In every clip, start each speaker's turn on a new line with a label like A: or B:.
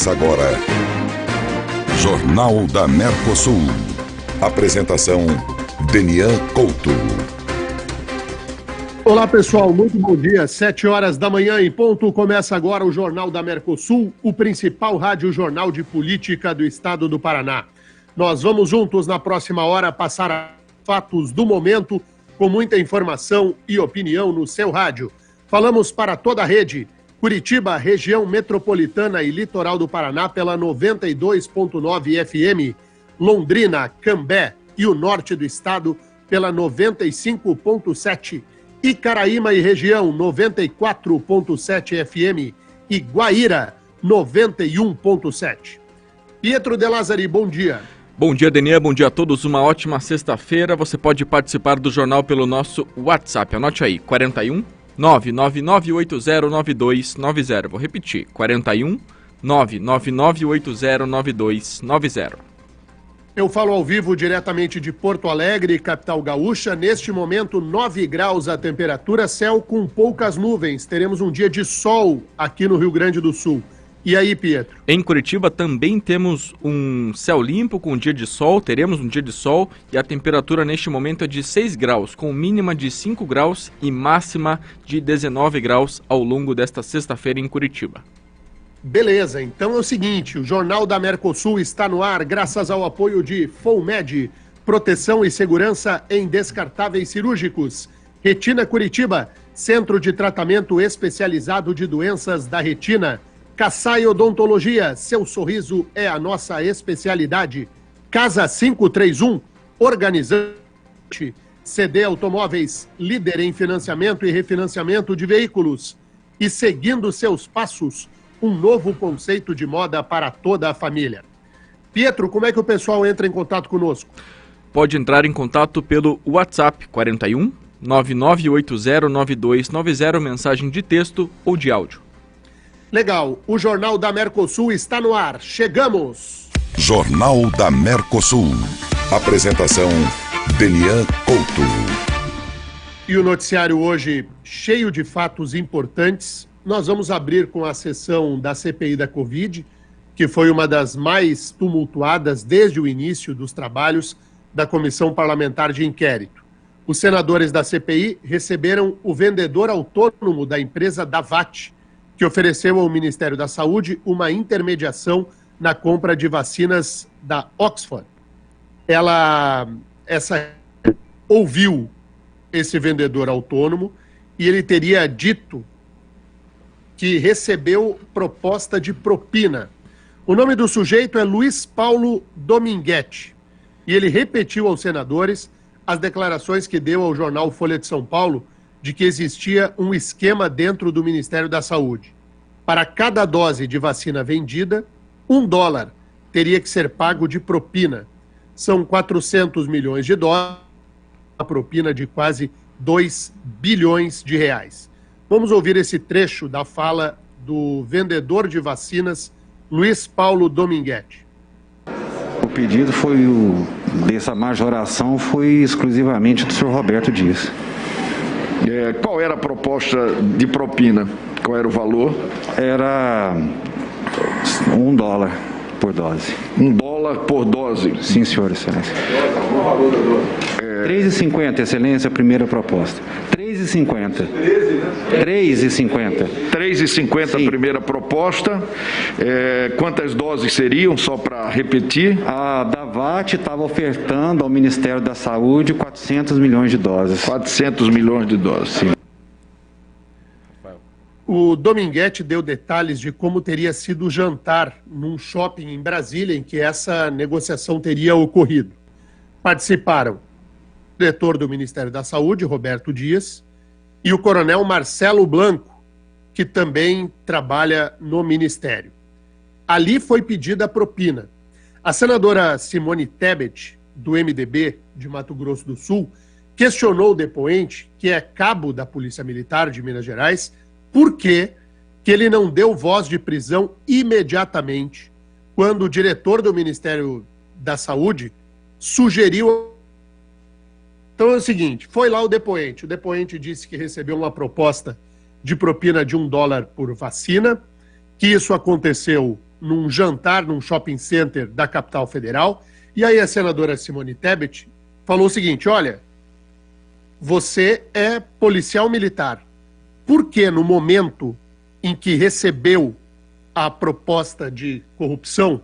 A: Começa agora. Jornal da Mercosul. Apresentação: Denian Couto.
B: Olá pessoal, muito bom dia. 7h da manhã em ponto. Começa agora o Jornal da Mercosul, o principal rádio-jornal de política do estado do Paraná. Nós vamos juntos na próxima hora passar fatos do momento com muita informação e opinião no seu rádio. Falamos para toda a rede. Curitiba, região metropolitana e litoral do Paraná pela 92.9 FM. Londrina, Cambé e o norte do estado pela 95.7. Icaraíma e região 94.7 FM. E Guaíra 91.7. Pietro de Lázari, bom dia.
C: Bom dia, Denian. Bom dia a todos. Uma ótima sexta-feira. Você pode participar do jornal pelo nosso WhatsApp. Anote aí, 41 999809290. Vou repetir, 41 999809290.
B: Eu falo ao vivo diretamente de Porto Alegre, capital gaúcha. Neste momento, 9 graus a temperatura, céu com poucas nuvens. Teremos um dia de sol aqui no Rio Grande do Sul. E aí, Pietro?
C: Em Curitiba também temos um céu limpo com um dia de sol, teremos um dia de sol e a temperatura neste momento é de 6 graus, com mínima de 5 graus e máxima de 19 graus ao longo desta sexta-feira em Curitiba.
B: Beleza, então é o seguinte, o Jornal da Mercosul está no ar graças ao apoio de FOUMED, proteção e segurança em descartáveis cirúrgicos. Retina Curitiba, centro de tratamento especializado de doenças da retina. Kassai Odontologia, seu sorriso é a nossa especialidade. Casa 531, organizante. CD Automóveis, líder em financiamento e refinanciamento de veículos. E seguindo seus passos, um novo conceito de moda para toda a família. Pietro, como é que o pessoal entra em contato conosco?
C: Pode entrar em contato pelo WhatsApp 41 99809290, mensagem de texto ou de áudio.
B: Legal, o Jornal da Mercosul está no ar. Chegamos!
A: Jornal da Mercosul. Apresentação: Denian Couto.
B: E o noticiário hoje cheio de fatos importantes. Nós vamos abrir com a sessão da CPI da Covid, que foi uma das mais tumultuadas desde o início dos trabalhos da Comissão Parlamentar de Inquérito. Os senadores da CPI receberam o vendedor autônomo da empresa Davat, que ofereceu ao Ministério da Saúde uma intermediação na compra de vacinas da Oxford. Essa ouviu esse vendedor autônomo e ele teria dito que recebeu proposta de propina. O nome do sujeito é Luiz Paulo Dominguete e ele repetiu aos senadores as declarações que deu ao jornal Folha de São Paulo de que existia um esquema dentro do Ministério da Saúde. Para cada dose de vacina vendida, $1 teria que ser pago de propina. São 400 milhões de dólares, uma propina de quase 2 bilhões de reais. Vamos ouvir esse trecho da fala do vendedor de vacinas, Luiz Paulo Dominguete.
D: O pedido dessa majoração foi exclusivamente do senhor Roberto Dias.
E: Qual era a proposta de propina? Qual era o valor?
D: Era $1 por dose.
E: $1 por dose?
D: Sim, senhor, excelência. R$3,50, excelência, a primeira proposta. R$3,50.
E: R$3,50 a primeira proposta. Quantas doses seriam, só para repetir?
D: A Davat estava ofertando ao Ministério da Saúde 400 milhões de doses.
E: 400 milhões de doses. Sim.
B: O Dominguete deu detalhes de como teria sido o jantar num shopping em Brasília em que essa negociação teria ocorrido. Participaram o diretor do Ministério da Saúde, Roberto Dias, e o coronel Marcelo Blanco, que também trabalha no Ministério. Ali foi pedida a propina. A senadora Simone Tebet, do MDB de Mato Grosso do Sul, questionou o depoente, que é cabo da Polícia Militar de Minas Gerais, por que ele não deu voz de prisão imediatamente quando o diretor do Ministério da Saúde sugeriu. Então é o seguinte, foi lá o depoente disse que recebeu uma proposta de propina de $1 por vacina, que isso aconteceu num jantar num shopping center da capital federal, e aí a senadora Simone Tebet falou o seguinte: olha, você é policial militar, por que no momento em que recebeu a proposta de corrupção,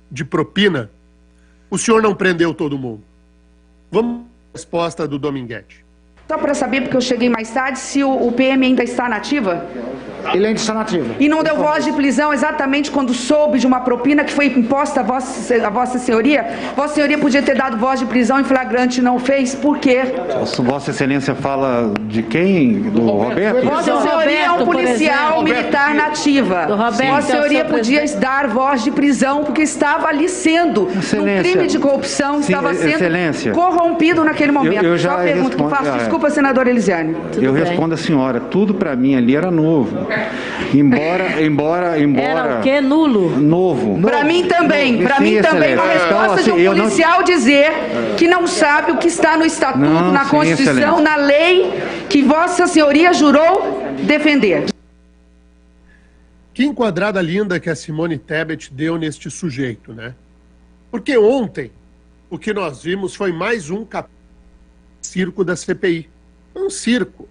B: de propina, o senhor não prendeu todo mundo? Vamos à resposta do Dominguete.
F: Só para saber, porque eu cheguei mais tarde, se o PM ainda está na ativa?
G: Ele ainda está na ativa.
F: E não deu voz de prisão exatamente quando soube de uma propina que foi imposta a Vossa Senhoria? Vossa Senhoria podia ter dado voz de prisão em flagrante e não fez, por quê?
D: Vossa Excelência fala de quem? Do Roberto?
F: Vossa Senhoria é um policial militar na ativa. Vossa Senhoria podia dar voz de prisão porque estava ali sendo um crime de corrupção, estava sendo corrompido naquele momento.
D: Eu já
F: Só a pergunta que faço. Desculpa, senadora Elisiane.
D: Eu respondo a senhora, tudo para mim ali era novo. Embora...
H: Era o quê? Nulo?
D: Novo.
F: Para mim também. Para mim também uma resposta de um policial dizer que não sabe o que está no Estatuto, na Constituição, na lei que Vossa Senhoria jurou defender.
B: Que enquadrada linda que a Simone Tebet deu neste sujeito, né? Porque ontem o que nós vimos foi mais um circo da CPI. Um circo.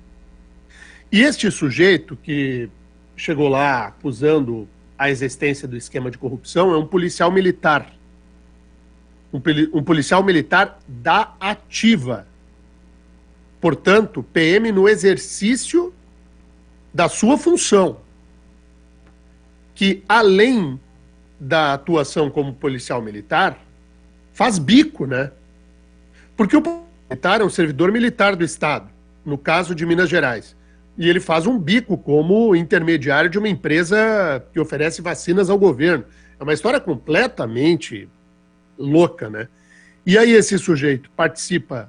B: E este sujeito que chegou lá acusando a existência do esquema de corrupção é um policial militar. Um policial militar da ativa. Portanto, PM no exercício da sua função. Que, além da atuação como policial militar, faz bico, né? Porque o policial militar é um servidor militar do Estado, no caso de Minas Gerais. E ele faz um bico como intermediário de uma empresa que oferece vacinas ao governo. É uma história completamente louca, né? E aí esse sujeito participa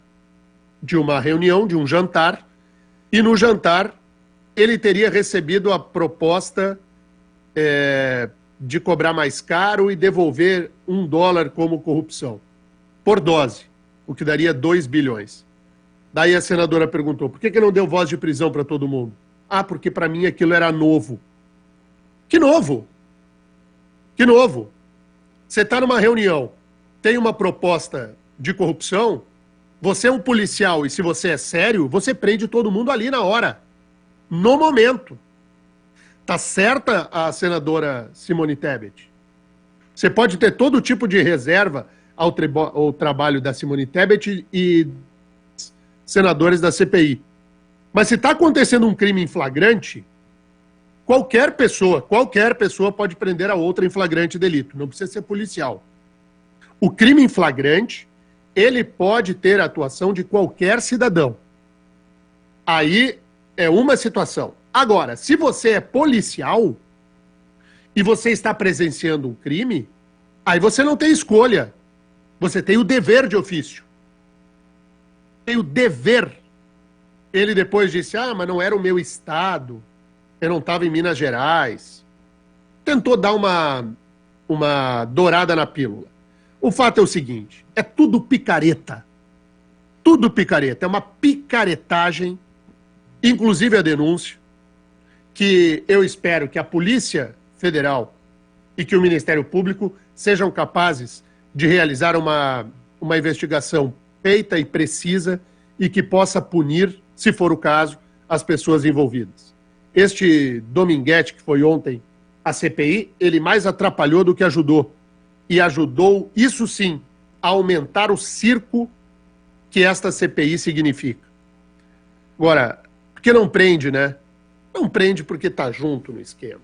B: de uma reunião, de um jantar, e no jantar ele teria recebido a proposta de cobrar mais caro e devolver $1 como corrupção, por dose, o que daria 2 bilhões. Daí a senadora perguntou, por que não deu voz de prisão para todo mundo? Ah, porque para mim aquilo era novo. Que novo? Que novo? Você está numa reunião, tem uma proposta de corrupção, você é um policial e se você é sério, você prende todo mundo ali na hora, no momento. Tá certa a senadora Simone Tebet? Você pode ter todo tipo de reserva ao trabalho da Simone Tebet e senadores da CPI. Mas se está acontecendo um crime em flagrante, qualquer pessoa pode prender a outra em flagrante delito, não precisa ser policial. O crime em flagrante, ele pode ter a atuação de qualquer cidadão. Aí é uma situação. Agora, se você é policial e você está presenciando um crime, aí você não tem escolha. Você tem o dever de ofício. Tem o dever. Ele depois disse, mas não era o meu estado, eu não estava em Minas Gerais. Tentou dar uma dourada na pílula. O fato é o seguinte, é tudo picareta. Tudo picareta, é uma picaretagem, inclusive a denúncia, que eu espero que a Polícia Federal e que o Ministério Público sejam capazes de realizar uma investigação feita e precisa e que possa punir, se for o caso, as pessoas envolvidas. Este Dominguete, que foi ontem a CPI, ele mais atrapalhou do que ajudou. E ajudou, isso sim, a aumentar o circo que esta CPI significa. Agora, por que não prende, né? Não prende porque está junto no esquema.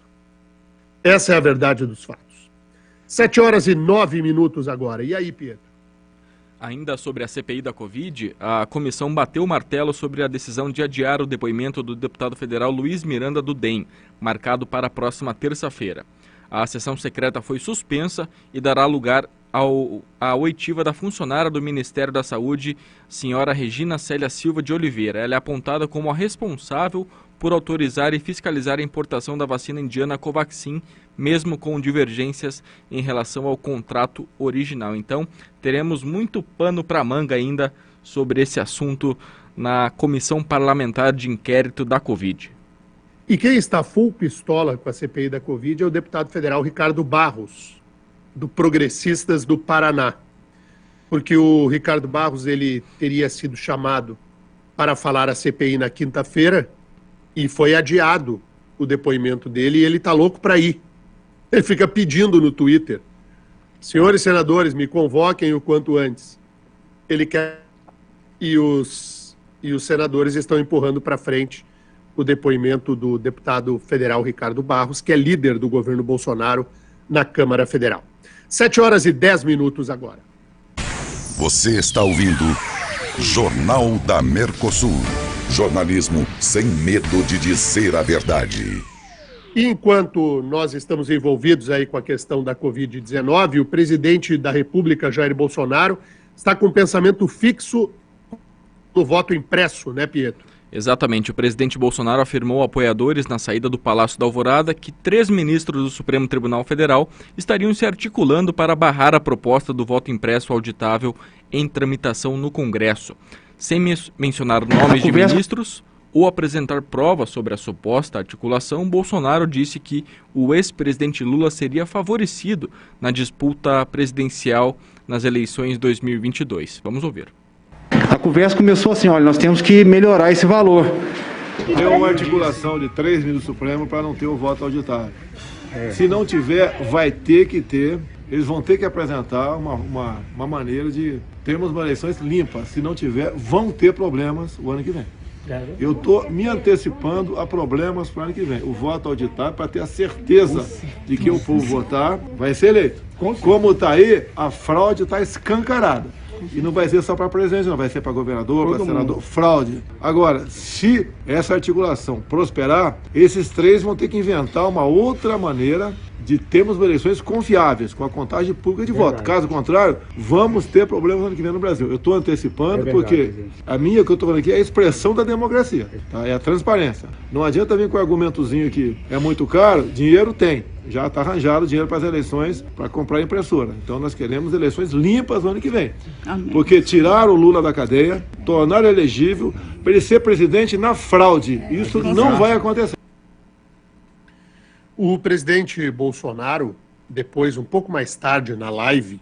B: Essa é a verdade dos fatos. 7h09 agora. E aí, Pietro?
C: Ainda sobre a CPI da Covid, a comissão bateu o martelo sobre a decisão de adiar o depoimento do deputado federal Luiz Miranda do DEM, marcado para a próxima terça-feira. A sessão secreta foi suspensa e dará lugar à oitiva da funcionária do Ministério da Saúde, senhora Regina Célia Silva de Oliveira. Ela é apontada como a responsável por autorizar e fiscalizar a importação da vacina indiana Covaxin, mesmo com divergências em relação ao contrato original. Então, teremos muito pano para manga ainda sobre esse assunto na Comissão Parlamentar de Inquérito da Covid.
B: E quem está full pistola com a CPI da Covid é o deputado federal Ricardo Barros, do Progressistas do Paraná. Porque o Ricardo Barros ele teria sido chamado para falar a CPI na quinta-feira e foi adiado o depoimento dele e ele está louco para ir. Ele fica pedindo no Twitter: senhores senadores, me convoquem o quanto antes. Ele quer e os senadores estão empurrando para frente o depoimento do deputado federal Ricardo Barros, que é líder do governo Bolsonaro na Câmara Federal. 7h10 agora.
A: Você está ouvindo Jornal da Mercosul. Jornalismo sem medo de dizer a verdade.
B: E enquanto nós estamos envolvidos aí com a questão da Covid-19, o presidente da República, Jair Bolsonaro, está com um pensamento fixo no voto impresso, né, Pietro?
C: Exatamente. O presidente Bolsonaro afirmou a apoiadores na saída do Palácio da Alvorada que 3 ministros do Supremo Tribunal Federal estariam se articulando para barrar a proposta do voto impresso auditável em tramitação no Congresso. Sem mencionar nomes de ministros ou apresentar provas sobre a suposta articulação, Bolsonaro disse que o ex-presidente Lula seria favorecido na disputa presidencial nas eleições de 2022. Vamos ouvir.
H: A conversa começou assim: olha, nós temos que melhorar esse valor.
I: Deu uma articulação de 3 ministros do Supremo para não ter o voto auditável. Se não tiver, vai ter que ter. Eles vão ter que apresentar uma maneira de termos uma eleições limpas. Se não tiver, vão ter problemas o ano que vem. Eu estou me antecipando a problemas para o ano que vem. O voto auditável, para ter a certeza de que o povo votar, vai ser eleito. Como está aí, a fraude está escancarada. E não vai ser só para presidente, não vai ser para governador, para senador, fraude. Agora, se essa articulação prosperar, esses 3 vão ter que inventar uma outra maneira de termos eleições confiáveis, com a contagem pública de voto. Caso contrário, vamos ter problemas no ano que vem no Brasil. Eu estou antecipando porque a minha, que eu estou falando aqui, é a expressão da democracia, tá? É a transparência. Não adianta vir com o argumentozinho que é muito caro, dinheiro tem. Já está arranjado dinheiro para as eleições, para comprar impressora. Então nós queremos eleições limpas no ano que vem. Amém. Porque tirar o Lula da cadeia, tornar ele elegível, para ele ser presidente na fraude. Isso não vai acontecer.
B: O presidente Bolsonaro, depois, um pouco mais tarde, na live,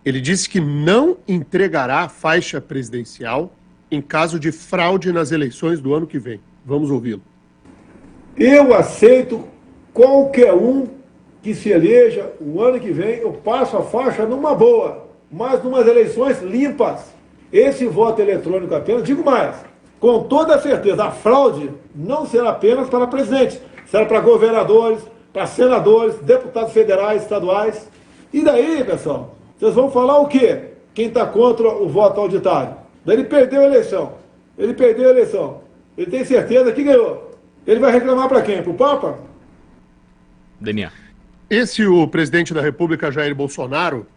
B: ele disse que não entregará a faixa presidencial em caso de fraude nas eleições do ano que vem. Vamos ouvi-lo.
I: Eu aceito qualquer um que se eleja o ano que vem, eu passo a faixa numa boa, mas numas eleições limpas. Esse voto eletrônico apenas, digo mais, com toda certeza, a fraude não será apenas para presidente, será para governadores, para senadores, deputados federais, estaduais. E daí, pessoal, vocês vão falar o quê? Quem está contra o voto auditável. Daí ele perdeu a eleição. Ele tem certeza que ganhou. Ele vai reclamar para quem? Para o Papa?
C: Daniel.
B: O presidente da República, Jair Bolsonaro,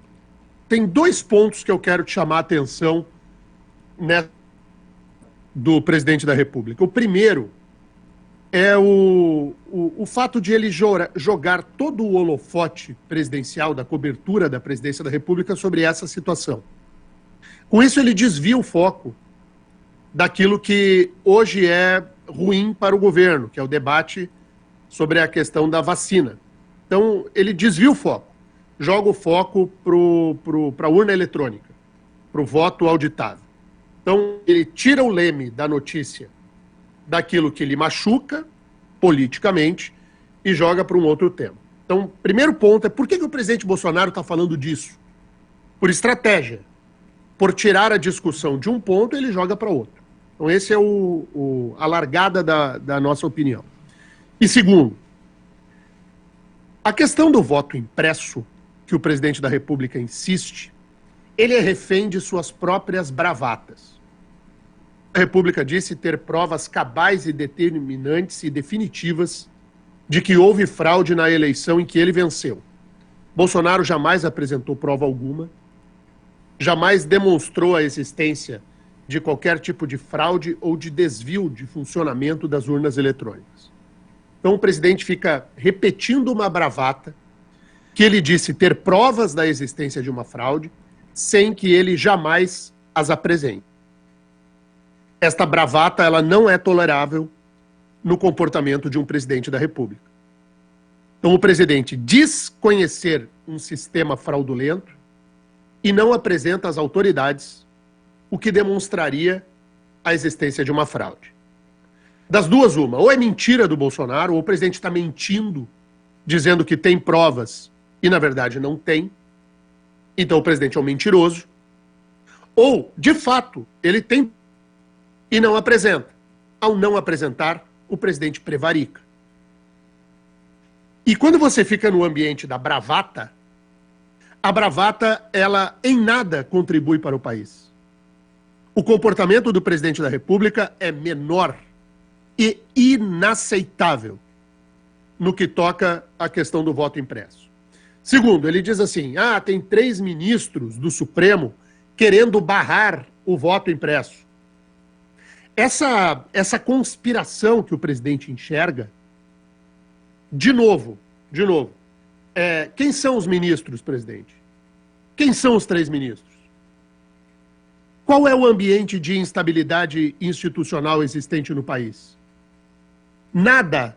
B: tem 2 pontos que eu quero te chamar a atenção do presidente da República. O primeiro é o fato de ele jogar todo o holofote presidencial, da cobertura da presidência da República sobre essa situação. Com isso, ele desvia o foco daquilo que hoje é ruim para o governo, que é o debate sobre a questão da vacina. Então, ele desvia o foco, joga o foco para a urna eletrônica, para o voto auditável. Então, ele tira o leme da notícia daquilo que lhe machuca politicamente e joga para um outro tema. Então, primeiro ponto é por que o presidente Bolsonaro está falando disso? Por estratégia. Por tirar a discussão de um ponto, ele joga para outro. Então, esse é a largada da nossa opinião. E segundo, a questão do voto impresso, que o presidente da República insiste, ele é refém de suas próprias bravatas. A República disse ter provas cabais e determinantes e definitivas de que houve fraude na eleição em que ele venceu. Bolsonaro jamais apresentou prova alguma, jamais demonstrou a existência de qualquer tipo de fraude ou de desvio de funcionamento das urnas eletrônicas. Então o presidente fica repetindo uma bravata que ele disse ter provas da existência de uma fraude, sem que ele jamais as apresente. Esta bravata ela não é tolerável no comportamento de um presidente da República. Então, o presidente diz conhecer um sistema fraudulento e não apresenta às autoridades o que demonstraria a existência de uma fraude. Das duas, uma. Ou é mentira do Bolsonaro, ou o presidente está mentindo, dizendo que tem provas e, na verdade, não tem. Então, o presidente é um mentiroso. Ou, de fato, ele tem e não apresenta. Ao não apresentar, o presidente prevarica. E quando você fica no ambiente da bravata, a bravata, ela em nada contribui para o país. O comportamento do presidente da República é menor e inaceitável no que toca à questão do voto impresso. Segundo, ele diz assim, tem 3 ministros do Supremo querendo barrar o voto impresso. Essa conspiração que o presidente enxerga, de novo, quem são os ministros, presidente? Quem são os 3 ministros? Qual é o ambiente de instabilidade institucional existente no país? Nada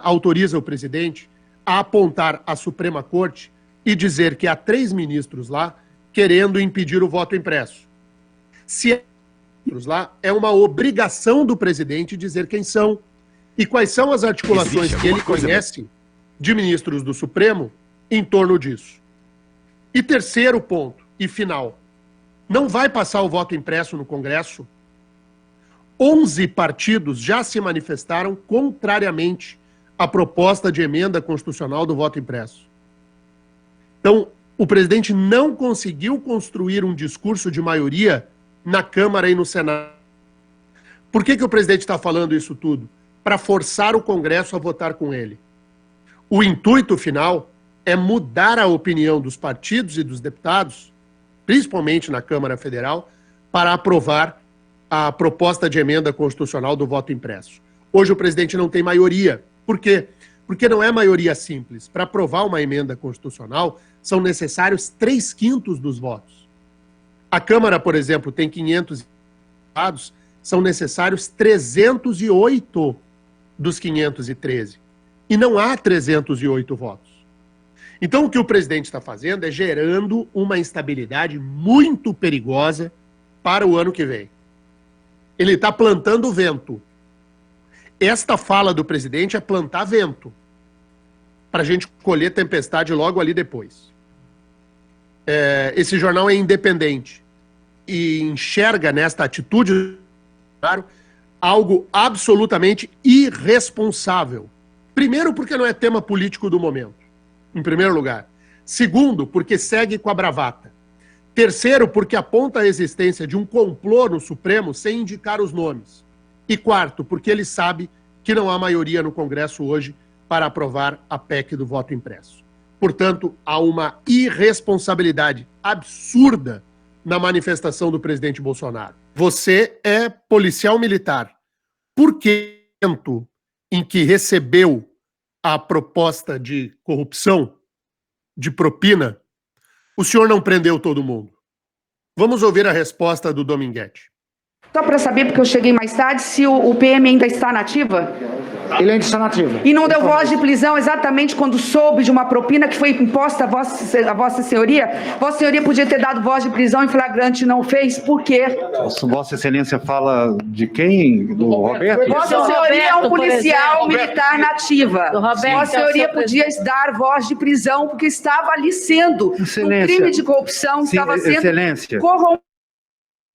B: autoriza o presidente a apontar à Suprema Corte e dizer que há 3 ministros lá querendo impedir o voto impresso. Se há ministros lá, é uma obrigação do presidente dizer quem são e quais são as articulações que ele conhece de ministros do Supremo em torno disso. E terceiro ponto, e final, não vai passar o voto impresso no Congresso? 11 partidos já se manifestaram contrariamente à proposta de emenda constitucional do voto impresso. Então, o presidente não conseguiu construir um discurso de maioria na Câmara e no Senado. Por que o presidente está falando isso tudo? Para forçar o Congresso a votar com ele. O intuito final é mudar a opinião dos partidos e dos deputados, principalmente na Câmara Federal, para aprovar a proposta de emenda constitucional do voto impresso. Hoje o presidente não tem maioria. Por quê? Porque não é maioria simples. Para aprovar uma emenda constitucional, são necessários 3/5 dos votos. A Câmara, por exemplo, tem 500 deputados, são necessários 308 dos 513. E não há 308 votos. Então o que o presidente está fazendo é gerando uma instabilidade muito perigosa para o ano que vem. Ele está plantando vento. Esta fala do presidente é plantar vento, para a gente colher tempestade logo ali depois. Esse jornal é independente e enxerga nesta atitude algo absolutamente irresponsável. Primeiro, porque não é tema político do momento, em primeiro lugar. Segundo, porque segue com a bravata. Terceiro, porque aponta a existência de um complô no Supremo sem indicar os nomes. E quarto, porque ele sabe que não há maioria no Congresso hoje para aprovar a PEC do voto impresso. Portanto, há uma irresponsabilidade absurda na manifestação do presidente Bolsonaro. Você é policial militar. Por que, em que recebeu a proposta de corrupção, de propina, o senhor não prendeu todo mundo? Vamos ouvir a resposta do Dominguete.
F: Só para saber, porque eu cheguei mais tarde, se o PM ainda está na ativa?
G: Ele ainda está na ativa.
F: E não deu voz de prisão exatamente quando soube de uma propina que foi imposta a Vossa Senhoria? Vossa Senhoria podia ter dado voz de prisão em flagrante e não fez, por quê?
H: Vossa Excelência fala de quem? Do Roberto?
F: Vossa Senhoria é um policial militar na ativa. Vossa Senhoria podia dar voz de prisão porque estava ali sendo um crime de corrupção, estava sendo corrompido.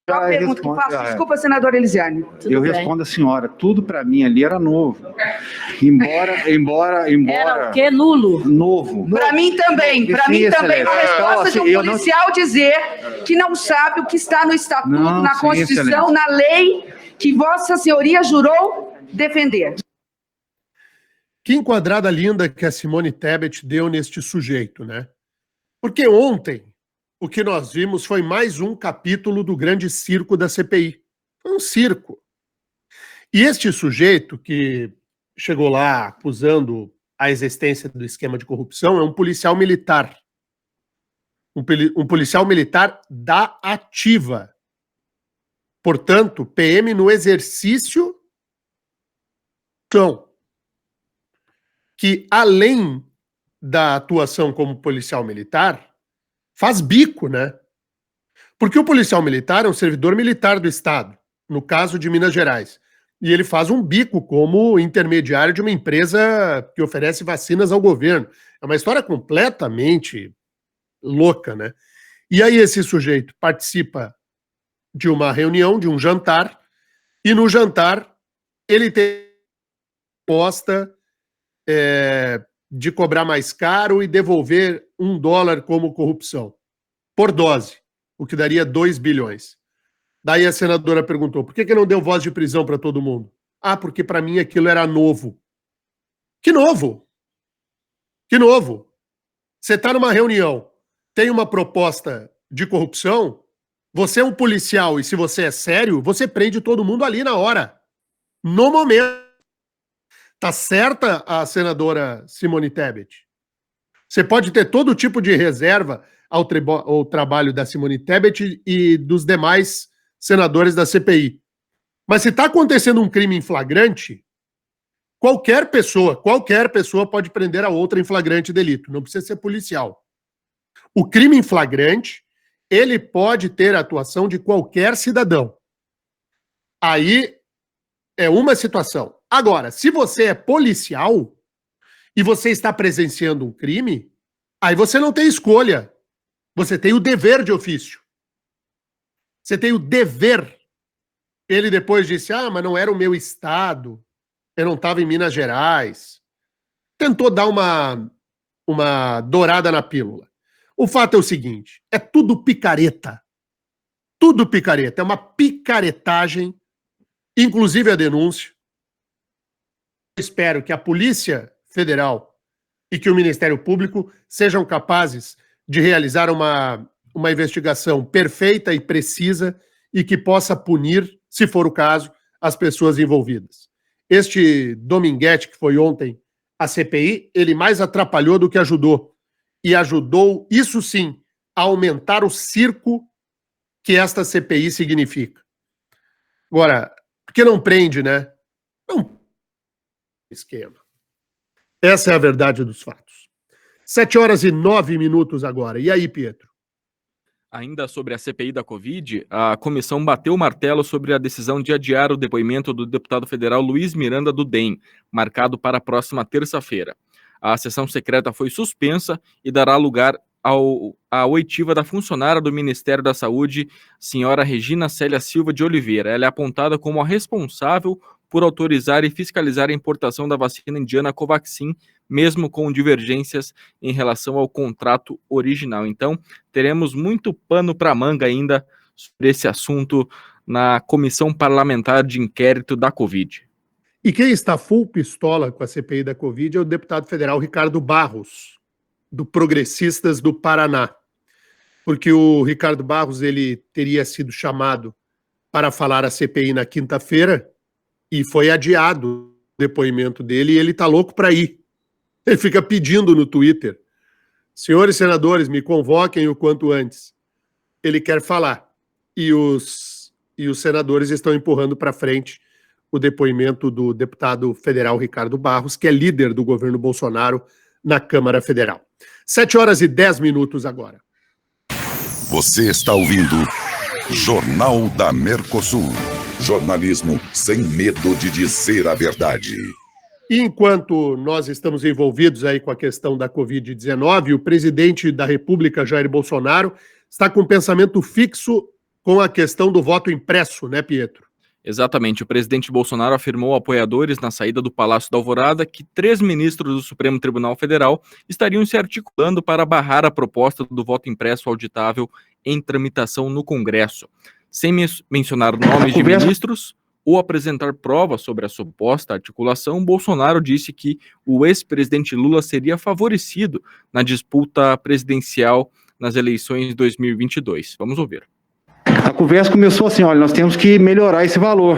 F: Uma pergunta que faço, desculpa, senadora Elisiane.
H: Eu respondo a senhora, tudo para mim ali era novo. Embora...
J: Era o quê? Nulo?
H: Novo.
F: Para mim também, uma resposta de um policial dizer que não sabe o que está no Estatuto, na Constituição, na lei que Vossa Senhoria jurou defender.
B: Que enquadrada linda que a Simone Tebet deu neste sujeito, né? Porque ontem o que nós vimos foi mais um capítulo do grande circo da CPI. Foi um circo. E este sujeito que chegou lá acusando a existência do esquema de corrupção é um policial militar. Um policial militar da ativa. Portanto, PM no exercício que, além da atuação como policial militar, faz bico, né? Porque o policial militar é um servidor militar do Estado, no caso de Minas Gerais. E ele faz um bico como intermediário de uma empresa que oferece vacinas ao governo. É uma história completamente louca, né? E aí esse sujeito participa de uma reunião, de um jantar, e no jantar ele tem proposta de cobrar mais caro e devolver $1 como corrupção, por dose, o que daria 2 bilhões. Daí a senadora perguntou, por que não deu voz de prisão para todo mundo? Ah, porque para mim aquilo era novo. Que novo? Que novo? Você está numa reunião, tem uma proposta de corrupção, você é um policial e se você é sério, você prende todo mundo ali na hora, no momento. Tá certa a senadora Simone Tebet? Você pode ter todo tipo de reserva ao trabalho da Simone Tebet e dos demais senadores da CPI. Mas se está acontecendo um crime em flagrante, qualquer pessoa pode prender a outra em flagrante delito, não precisa ser policial. O crime em flagrante, ele pode ter a atuação de qualquer cidadão. Aí é uma situação. Agora, se você é policial e você está presenciando um crime, aí você não tem escolha. Você tem o dever de ofício. Você tem o dever. Ele depois disse, mas não era o meu estado, eu não estava em Minas Gerais. Tentou dar uma dourada na pílula. O fato é o seguinte, é tudo picareta. Tudo picareta, é uma picaretagem, inclusive a denúncia. Eu espero que a Polícia Federal e que o Ministério Público sejam capazes de realizar uma investigação perfeita e precisa e que possa punir, se for o caso, as pessoas envolvidas. Este Dominguete, que foi ontem a CPI, ele mais atrapalhou do que ajudou. E ajudou, isso sim, a aumentar o circo que esta CPI significa. Agora, por que não prende, né? Não esquema. Essa é a verdade dos fatos. 7h09 agora. E aí, Pietro?
C: Ainda sobre a CPI da Covid, a comissão bateu o martelo sobre a decisão de adiar o depoimento do deputado federal Luiz Miranda do DEM, marcado para a próxima terça-feira. A sessão secreta foi suspensa e dará lugar à oitiva da funcionária do Ministério da Saúde, senhora Regina Célia Silva de Oliveira. Ela é apontada como a responsável por autorizar e fiscalizar a importação da vacina indiana Covaxin, mesmo com divergências em relação ao contrato original. Então, teremos muito pano para manga ainda sobre esse assunto na Comissão Parlamentar de Inquérito da Covid.
B: E quem está full pistola com a CPI da Covid é o deputado federal Ricardo Barros, do Progressistas do Paraná. Porque o Ricardo Barros ele teria sido chamado para falar a CPI na quinta-feira e foi adiado o depoimento dele e ele está louco para ir. Ele fica pedindo no Twitter, senhores senadores, me convoquem o quanto antes. Ele quer falar. E os senadores estão empurrando para frente o depoimento do deputado federal Ricardo Barros, que é líder do governo Bolsonaro na Câmara Federal. 7h10 agora.
A: Você está ouvindo Jornal da Mercosul. Jornalismo sem medo de dizer a verdade.
B: E enquanto nós estamos envolvidos aí com a questão da Covid-19, o presidente da República, Jair Bolsonaro, está com um pensamento fixo com a questão do voto impresso, né, Pietro?
C: Exatamente. O presidente Bolsonaro afirmou a apoiadores na saída do Palácio da Alvorada que 3 ministros do Supremo Tribunal Federal estariam se articulando para barrar a proposta do voto impresso auditável em tramitação no Congresso. Sem mencionar nomes de ministros ou apresentar provas sobre a suposta articulação, Bolsonaro disse que o ex-presidente Lula seria favorecido na disputa presidencial nas eleições de 2022. Vamos ouvir.
H: A conversa começou assim, olha, nós temos que melhorar esse valor.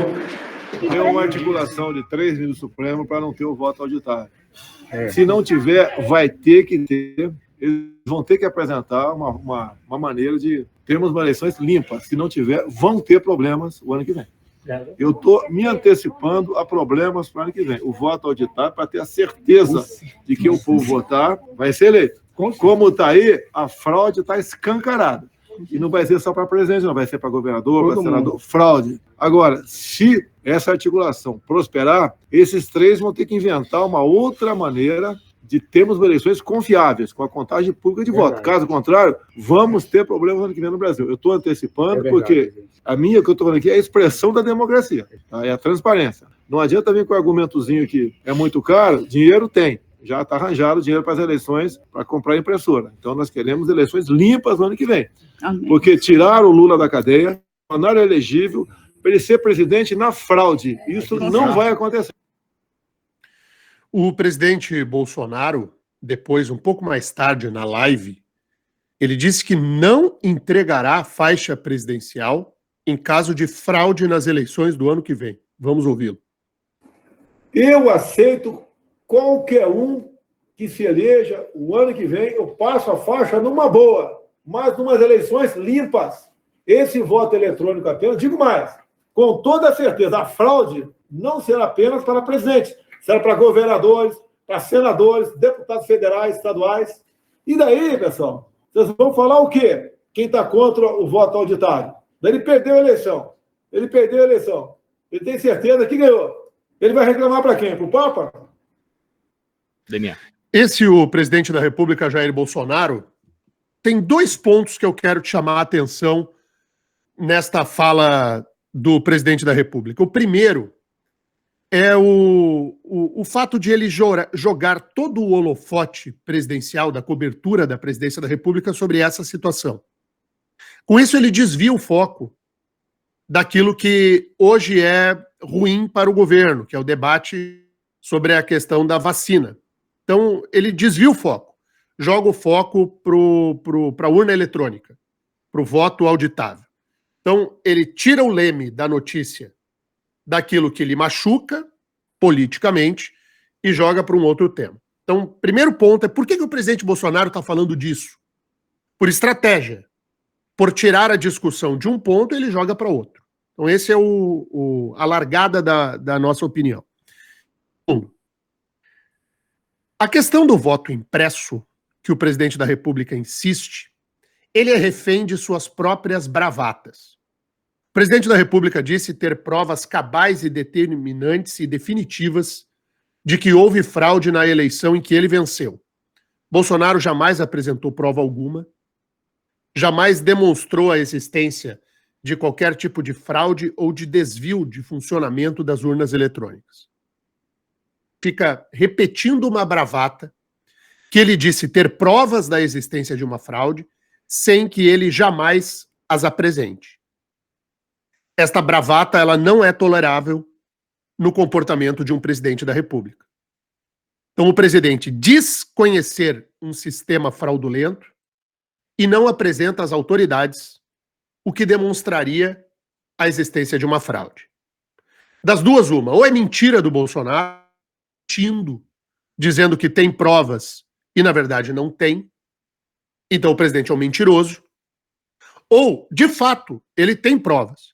I: Tem uma articulação de 3 ministros do Supremo para não ter o voto auditável. Se não tiver, vai ter que ter, eles vão ter que apresentar uma maneira de termos uma eleições limpas. Se não tiver, vão ter problemas o ano que vem. Eu estou me antecipando a problemas para o ano que vem. O voto auditado para ter a certeza de que o povo votar vai ser eleito. Como está aí, a fraude está escancarada. E não vai ser só para presidente, não. Vai ser para governador, para senador. Fraude. Agora, se essa articulação prosperar, esses três vão ter que inventar uma outra maneira de termos eleições confiáveis, com a contagem pública de voto. Caso contrário, vamos ter problemas no ano que vem no Brasil. Eu estou antecipando porque a minha, que eu estou falando aqui, é a expressão da democracia, tá? É a transparência. Não adianta vir com o argumentozinho que é muito caro, dinheiro tem. Já está arranjado dinheiro para as eleições, para comprar impressora. Então, nós queremos eleições limpas no ano que vem. Amém. Porque tiraram o Lula da cadeia, tornaram elegível para ele ser presidente na fraude. Isso não vai acontecer.
B: O presidente Bolsonaro, depois, um pouco mais tarde, na live, ele disse que não entregará a faixa presidencial em caso de fraude nas eleições do ano que vem. Vamos ouvi-lo.
I: Eu aceito qualquer um que se eleja o ano que vem, eu passo a faixa numa boa, mas numas eleições limpas. Esse voto eletrônico apenas, digo mais, com toda certeza, a fraude não será apenas para presidente, será para governadores, para senadores, deputados federais, estaduais. E daí, pessoal, vocês vão falar o quê? Quem está contra o voto auditário? Daí ele perdeu a eleição. Ele perdeu a eleição. Ele tem certeza que ganhou. Ele vai reclamar para quem? Para o Papa?
C: Daniel.
B: Esse, o presidente da República, Jair Bolsonaro, tem dois pontos que eu quero te chamar a atenção nesta fala do presidente da República. O primeiro é o fato de ele jogar todo o holofote presidencial, da cobertura da presidência da República sobre essa situação. Com isso, ele desvia o foco daquilo que hoje é ruim para o governo, que é o debate sobre a questão da vacina. Então, ele desvia o foco, joga o foco para a urna eletrônica, para o voto auditável. Então, ele tira o leme da notícia daquilo que lhe machuca politicamente e joga para um outro tema. Então, primeiro ponto é por que o presidente Bolsonaro está falando disso? Por estratégia. Por tirar a discussão de um ponto, ele joga para outro. Então, esse é a largada da nossa opinião. A questão do voto impresso, que o presidente da República insiste, ele é refém de suas próprias bravatas. O presidente da República disse ter provas cabais e determinantes e definitivas de que houve fraude na eleição em que ele venceu. Bolsonaro jamais apresentou prova alguma, jamais demonstrou a existência de qualquer tipo de fraude ou de desvio de funcionamento das urnas eletrônicas. Fica repetindo uma bravata que ele disse ter provas da existência de uma fraude sem que ele jamais as apresente. Esta bravata, ela não é tolerável no comportamento de um presidente da República. Então, o presidente diz conhecer um sistema fraudulento e não apresenta às autoridades o que demonstraria a existência de uma fraude. Das duas, uma. Ou é mentira do Bolsonaro, mentindo, dizendo que tem provas e, na verdade, não tem. Então, o presidente é um mentiroso. Ou, de fato, ele tem provas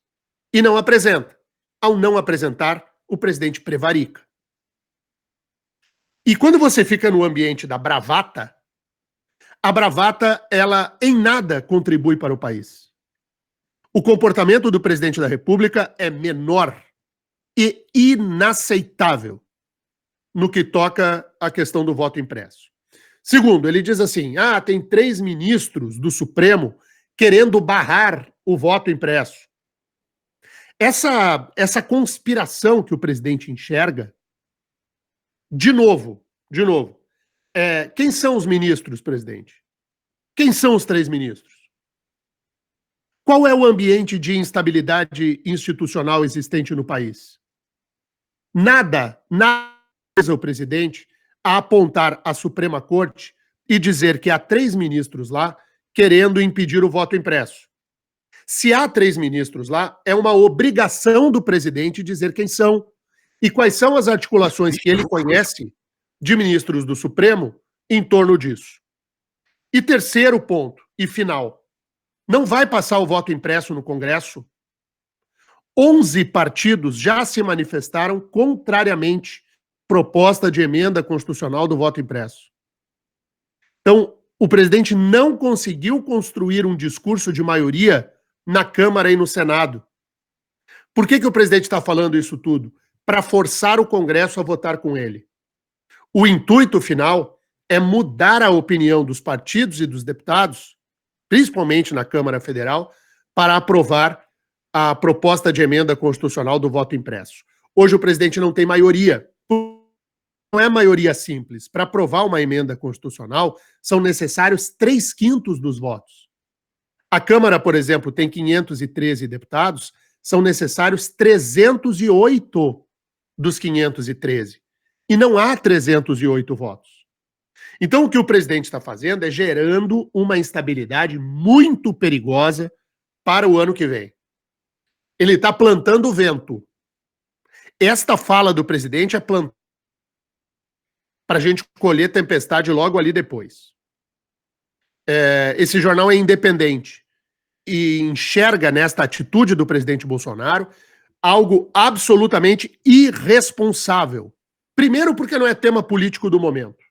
B: e não apresenta. Ao não apresentar, o presidente prevarica. E quando você fica no ambiente da bravata, a bravata, ela em nada contribui para o país. O comportamento do presidente da República é menor e inaceitável no que toca à questão do voto impresso. Segundo, ele diz assim, tem 3 ministros do Supremo querendo barrar o voto impresso. Essa conspiração que o presidente enxerga, de novo, quem são os ministros, presidente? Quem são os 3 ministros? Qual é o ambiente de instabilidade institucional existente no país? Nada o presidente a apontar à Suprema Corte e dizer que há 3 ministros lá querendo impedir o voto impresso. Se há 3 ministros lá, é uma obrigação do presidente dizer quem são e quais são as articulações que ele conhece de ministros do Supremo em torno disso. E terceiro ponto, e final, não vai passar o voto impresso no Congresso? 11 partidos já se manifestaram contrariamente à proposta de emenda constitucional do voto impresso. Então, o presidente não conseguiu construir um discurso de maioria na Câmara e no Senado. Por que o presidente está falando isso tudo? Para forçar o Congresso a votar com ele. O intuito final é mudar a opinião dos partidos e dos deputados, principalmente na Câmara Federal, para aprovar a proposta de emenda constitucional do voto impresso. Hoje o presidente não tem maioria. Não é maioria simples. Para aprovar uma emenda constitucional, são necessários 3/5 dos votos. A Câmara, por exemplo, tem 513 deputados, são necessários 308 dos 513. E não há 308 votos. Então, o que o presidente está fazendo é gerando uma instabilidade muito perigosa para o ano que vem. Ele está plantando vento. Esta fala do presidente é plantar para a gente colher tempestade logo ali depois. Esse jornal é independente e enxerga nesta atitude do presidente Bolsonaro algo absolutamente irresponsável. Primeiro, porque não é tema político do momento,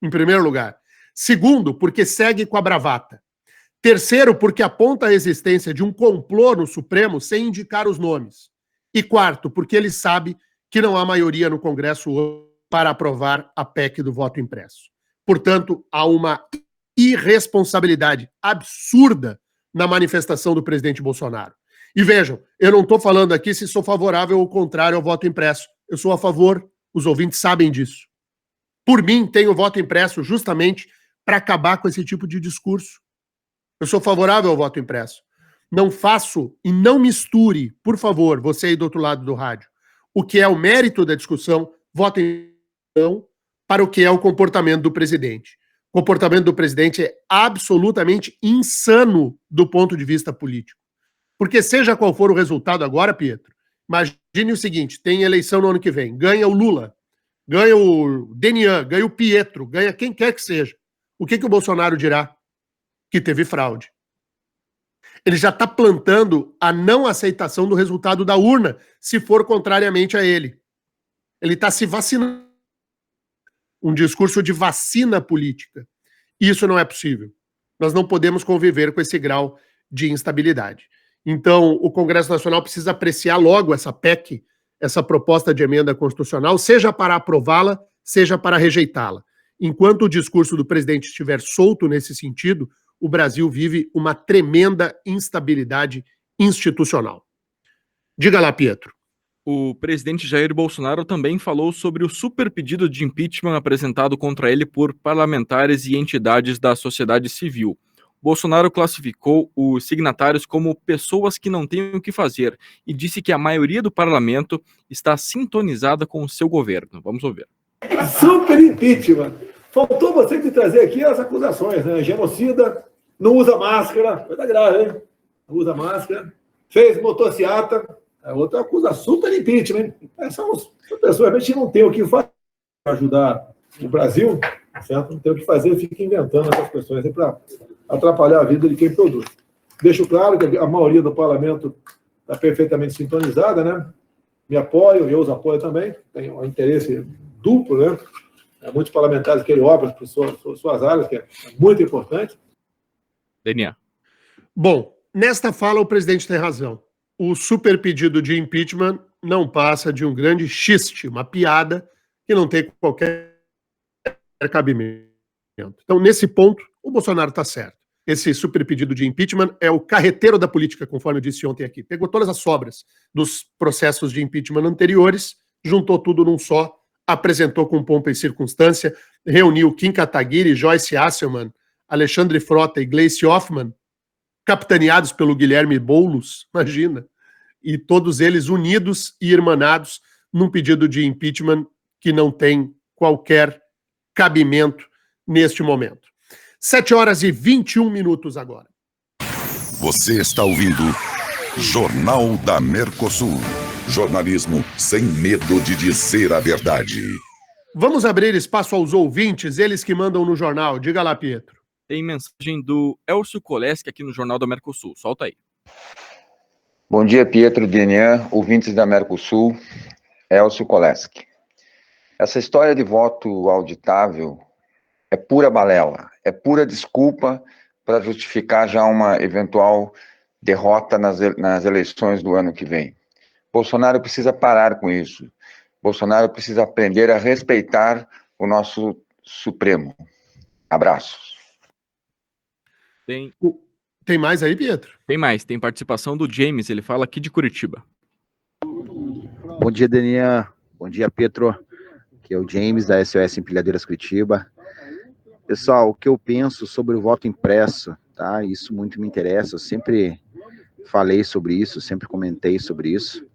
B: em primeiro lugar. Segundo, porque segue com a bravata. Terceiro, porque aponta a existência de um complô no Supremo sem indicar os nomes. E quarto, porque ele sabe que não há maioria no Congresso hoje para aprovar a PEC do voto impresso. Portanto, há uma irresponsabilidade absurda na manifestação do presidente Bolsonaro. E vejam, eu não estou falando aqui se sou favorável ou contrário ao voto impresso. Eu sou a favor, os ouvintes sabem disso. Por mim, tem o voto impresso justamente para acabar com esse tipo de discurso. Eu sou favorável ao voto impresso. Não faço e não misture, por favor, você aí do outro lado do rádio, o que é o mérito da discussão, voto impresso, para o que é o comportamento do presidente. O comportamento do presidente é absolutamente insano do ponto de vista político. Porque seja qual for o resultado agora, Pietro, imagine o seguinte, tem eleição no ano que vem, ganha o Lula, ganha o Denian, ganha o Pietro, ganha quem quer que seja. O que o Bolsonaro dirá? Que teve fraude. Ele já está plantando a não aceitação do resultado da urna, se for contrariamente a ele. Ele está se vacinando. Um discurso de vacina política. Isso não é possível. Nós não podemos conviver com esse grau de instabilidade. Então, o Congresso Nacional precisa apreciar logo essa PEC, essa proposta de emenda constitucional, seja para aprová-la, seja para rejeitá-la. Enquanto o discurso do presidente estiver solto nesse sentido, o Brasil vive uma tremenda instabilidade institucional. Diga lá, Pietro.
C: O presidente Jair Bolsonaro também falou sobre o super pedido de impeachment apresentado contra ele por parlamentares e entidades da sociedade civil. Bolsonaro classificou os signatários como pessoas que não têm o que fazer e disse que a maioria do parlamento está sintonizada com o seu governo. Vamos ouvir.
I: Super impeachment. Faltou você que trazer aqui as acusações, né? Genocida, não usa máscara, coisa grave, hein? Não usa máscara, fez motociata. A outra acusa super impeachment. São pessoas realmente que não têm o que fazer para ajudar o Brasil, certo? Não tem o que fazer, fica inventando essas questões aí para atrapalhar a vida de quem produz. Deixo claro que a maioria do parlamento está perfeitamente sintonizada, né? Me apoio, eu os apoio também, tem um interesse duplo, né? Muitos parlamentares querem obras para suas áreas, que é muito importante.
C: Denian.
B: Bom, nesta fala o presidente tem razão. O super pedido de impeachment não passa de um grande xiste, uma piada que não tem qualquer cabimento. Então, nesse ponto, o Bolsonaro está certo. Esse super pedido de impeachment é o carreteiro da política, conforme eu disse ontem aqui. Pegou todas as sobras dos processos de impeachment anteriores, juntou tudo num só, apresentou com pompa e circunstância, reuniu Kim Kataguiri, Joyce Hasselman, Alexandre Frota e Gleice Hoffmann, capitaneados pelo Guilherme Boulos, imagina, e todos eles unidos e irmanados num pedido de impeachment que não tem qualquer cabimento neste momento. 7h21 agora.
A: Você está ouvindo Jornal da Mercosul. Jornalismo sem medo de dizer a verdade.
B: Vamos abrir espaço aos ouvintes, eles que mandam no jornal. Diga lá, Pietro.
C: Tem mensagem do Elcio Koleski aqui no Jornal da Mercosul. Solta aí.
J: Bom dia, Pietro, Denian, ouvintes da Mercosul, Elcio Koleski. Essa história de voto auditável é pura balela, é pura desculpa para justificar já uma eventual derrota nas eleições do ano que vem. Bolsonaro precisa parar com isso. Bolsonaro precisa aprender a respeitar o nosso Supremo. Abraços.
B: Tem mais aí, Pietro?
C: Tem mais, tem participação do James, ele fala aqui de Curitiba.
K: Bom dia, Daniel. Bom dia, Pietro. Aqui é o James, da SOS Empilhadeiras Curitiba. Pessoal, o que eu penso sobre o voto impresso, tá? Isso muito me interessa, eu sempre falei sobre isso, sempre comentei sobre isso.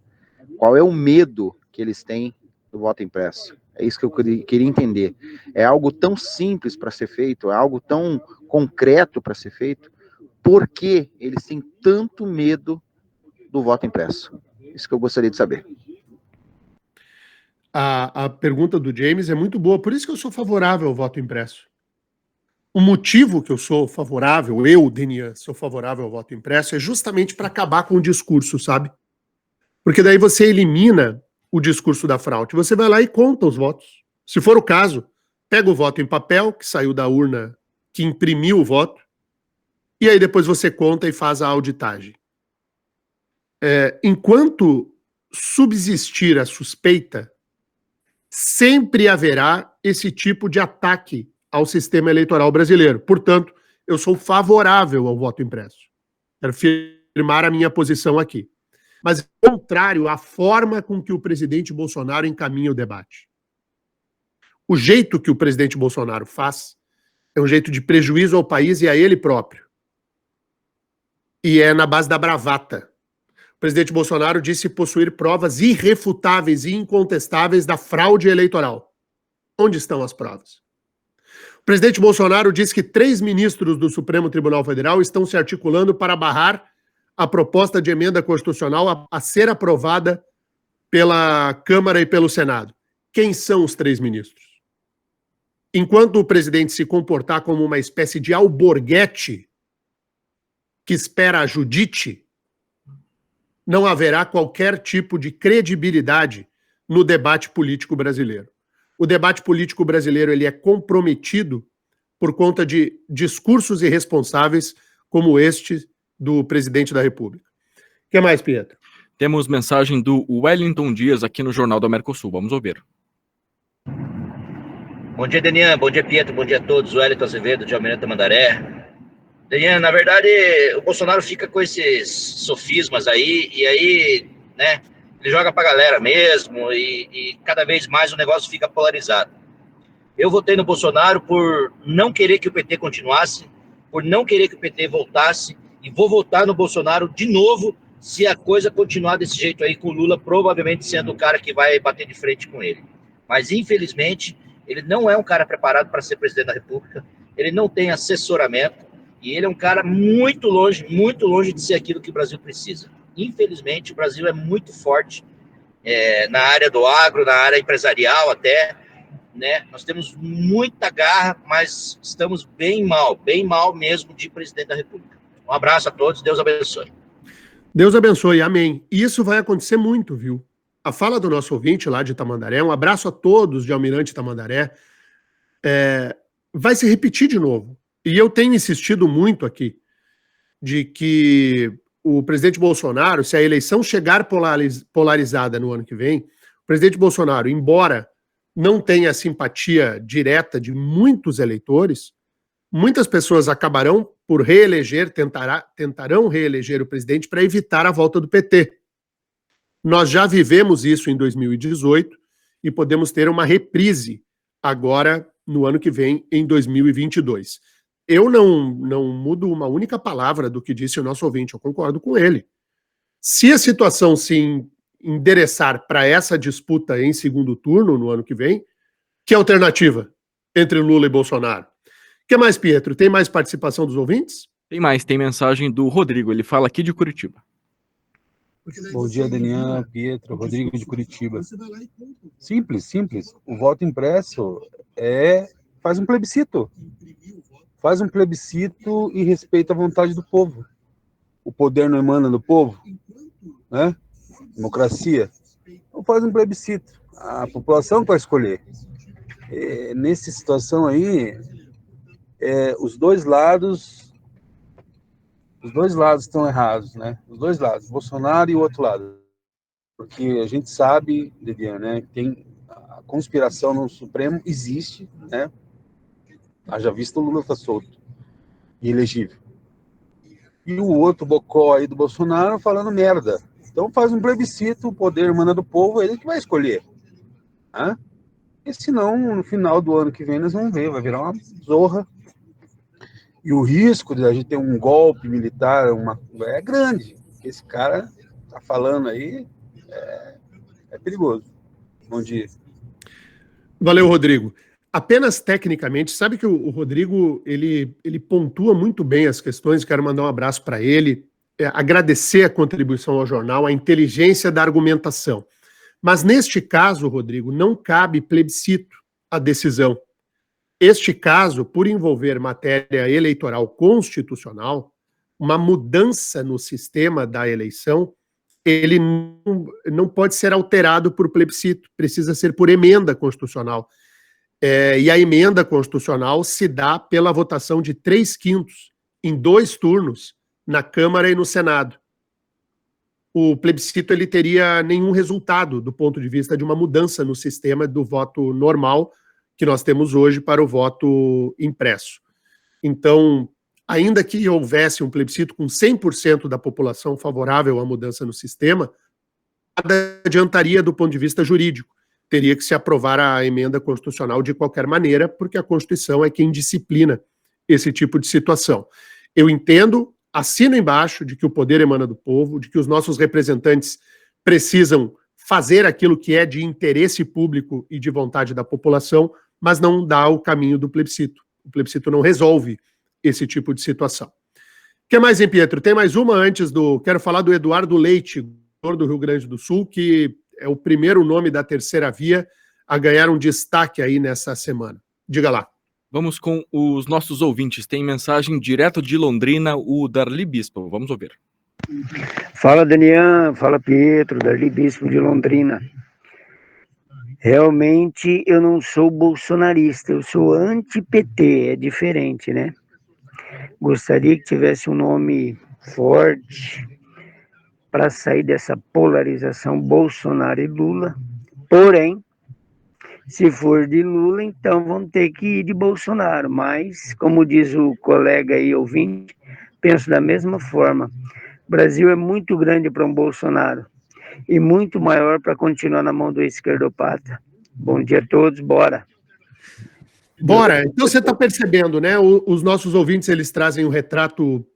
K: Qual é o medo que eles têm do voto impresso? É isso que eu queria entender. É algo tão simples para ser feito, é algo tão concreto para ser feito. Por que eles têm tanto medo do voto impresso? Isso que eu gostaria de saber.
B: A pergunta do James é muito boa, por isso que eu sou favorável ao voto impresso. O motivo que eu sou favorável, eu, Denian, sou favorável ao voto impresso, é justamente para acabar com o discurso, sabe? Porque daí você elimina o discurso da fraude. Você vai lá e conta os votos. Se for o caso, pega o voto em papel, que saiu da urna, que imprimiu o voto, e aí depois você conta e faz a auditagem. Enquanto subsistir a suspeita, sempre haverá esse tipo de ataque ao sistema eleitoral brasileiro. Portanto, eu sou favorável ao voto impresso. Quero firmar a minha posição aqui. Mas, ao contrário, à forma com que o presidente Bolsonaro encaminha o debate. O jeito que o presidente Bolsonaro faz é um jeito de prejuízo ao país e a ele próprio. E é na base da bravata. O presidente Bolsonaro disse possuir provas irrefutáveis e incontestáveis da fraude eleitoral. Onde estão as provas? O presidente Bolsonaro disse que 3 ministros do Supremo Tribunal Federal estão se articulando para barrar a proposta de emenda constitucional a ser aprovada pela Câmara e pelo Senado. Quem são os 3 ministros? Enquanto o presidente se comportar como uma espécie de alborguete que espera a Judite, não haverá qualquer tipo de credibilidade no debate político brasileiro. O debate político brasileiro ele é comprometido por conta de discursos irresponsáveis como este do presidente da República. O que mais, Pietro?
C: Temos mensagem do Wellington Dias aqui no Jornal da Mercosul. Vamos ouvir.
L: Bom dia, Denian. Bom dia, Pietro. Bom dia a todos. Wellington Azevedo, de Almirante Tamandaré. Denian, na verdade, o Bolsonaro fica com esses sofismas aí, e aí, né, ele joga pra galera mesmo, e cada vez mais o negócio fica polarizado. Eu votei no Bolsonaro por não querer que o PT continuasse, por não querer que o PT voltasse, e vou votar no Bolsonaro de novo se a coisa continuar desse jeito aí, com o Lula provavelmente sendo o cara que vai bater de frente com ele. Mas, infelizmente, ele não é um cara preparado para ser presidente da República, ele não tem assessoramento, e ele é um cara muito longe de ser aquilo que o Brasil precisa. Infelizmente, o Brasil é muito forte na área do agro, na área empresarial até, né? Nós temos muita garra, mas estamos bem mal mesmo de presidente da República. Um abraço a todos, Deus abençoe.
B: Deus abençoe, amém. E isso vai acontecer muito, viu? A fala do nosso ouvinte lá de Tamandaré, um abraço a todos de Almirante Tamandaré, vai se repetir de novo. E eu tenho insistido muito aqui de que o presidente Bolsonaro, se a eleição chegar polarizada no ano que vem, o presidente Bolsonaro, embora não tenha a simpatia direta de muitos eleitores, muitas pessoas acabarão por tentarão reeleger o presidente para evitar a volta do PT. Nós já vivemos isso em 2018 e podemos ter uma reprise agora no ano que vem, em 2022. Eu não mudo uma única palavra do que disse o nosso ouvinte, eu concordo com ele. Se a situação se endereçar para essa disputa em segundo turno no ano que vem, que alternativa entre Lula e Bolsonaro? O que mais, Pietro? Tem mais participação dos ouvintes?
C: Tem mais, tem mensagem do Rodrigo, ele fala aqui de Curitiba.
M: Bom dia, Denian, Pietro, Rodrigo de Curitiba. Simples. O voto impresso faz um plebiscito. Faz um plebiscito e respeita a vontade do povo. O poder não emana do povo? né? Democracia. Então faz um plebiscito. A população vai escolher. Nessa situação aí, os dois lados estão errados, né? Os dois lados, Bolsonaro e o outro lado. Porque a gente sabe, Lilian, né, que tem a conspiração no Supremo, existe, né? Haja visto o Lula tá solto e elegível. E o outro bocó aí do Bolsonaro falando merda. Então faz um plebiscito, o poder emana do povo, ele que vai escolher. Né? E senão, no final do ano que vem, nós vamos ver, vai virar uma zorra. E o risco de a gente ter um golpe militar é grande. Esse cara tá falando aí é perigoso. Bom dia.
B: Valeu, Rodrigo. Apenas tecnicamente, sabe que o Rodrigo, ele pontua muito bem as questões, quero mandar um abraço para ele, agradecer a contribuição ao jornal, a inteligência da argumentação. Mas neste caso, Rodrigo, não cabe plebiscito à decisão. Este caso, por envolver matéria eleitoral constitucional, uma mudança no sistema da eleição, ele não pode ser alterado por plebiscito, precisa ser por emenda constitucional. E a emenda constitucional se dá pela votação de 3/5 em 2 turnos, na Câmara e no Senado. O plebiscito ele teria nenhum resultado do ponto de vista de uma mudança no sistema do voto normal que nós temos hoje para o voto impresso. Então, ainda que houvesse um plebiscito com 100% da população favorável à mudança no sistema, nada adiantaria do ponto de vista jurídico. Teria que se aprovar a emenda constitucional de qualquer maneira, porque a Constituição é quem disciplina esse tipo de situação. Eu entendo, assino embaixo de que o poder emana do povo, de que os nossos representantes precisam fazer aquilo que é de interesse público e de vontade da população, mas não dá o caminho do plebiscito. O plebiscito não resolve esse tipo de situação. O que mais, hein, Pietro? Tem mais uma antes do... Quero falar do Eduardo Leite, governador do Rio Grande do Sul, que é o primeiro nome da terceira via a ganhar um destaque aí nessa semana. Diga lá.
C: Vamos com os nossos ouvintes. Tem mensagem direto de Londrina, o Darli Bispo. Vamos ouvir.
N: Fala, Daniel. Fala, Pietro. Darli Bispo de Londrina. Realmente eu não sou bolsonarista, eu sou anti-PT, é diferente, né? Gostaria que tivesse um nome forte para sair dessa polarização Bolsonaro e Lula. Porém, se for de Lula, então vamos ter que ir de Bolsonaro. Mas, como diz o colega aí ouvinte, penso da mesma forma. O Brasil é muito grande para um Bolsonaro e muito maior para continuar na mão do esquerdopata. Bom dia a todos, bora!
B: Bora! Então você está percebendo, né? Os nossos ouvintes, eles trazem um retrato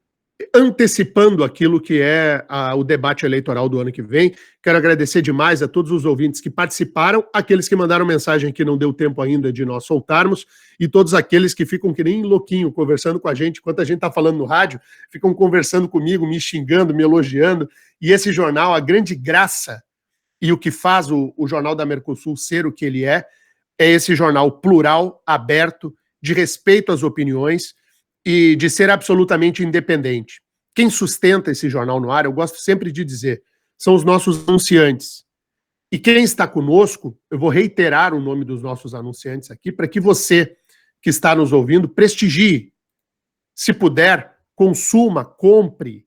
B: antecipando aquilo que é o debate eleitoral do ano que vem. Quero agradecer demais a todos os ouvintes que participaram, aqueles que mandaram mensagem que não deu tempo ainda de nós soltarmos, e todos aqueles que ficam que nem louquinho conversando com a gente, enquanto a gente está falando no rádio, ficam conversando comigo, me xingando, me elogiando. E esse jornal, a grande graça e o que faz o Jornal da Mercosul ser o que ele é esse jornal plural, aberto, de respeito às opiniões e de ser absolutamente independente. Quem sustenta esse jornal no ar, eu gosto sempre de dizer, são os nossos anunciantes. E quem está conosco, eu vou reiterar o nome dos nossos anunciantes aqui, para que você que está nos ouvindo prestigie. Se puder, consuma, compre,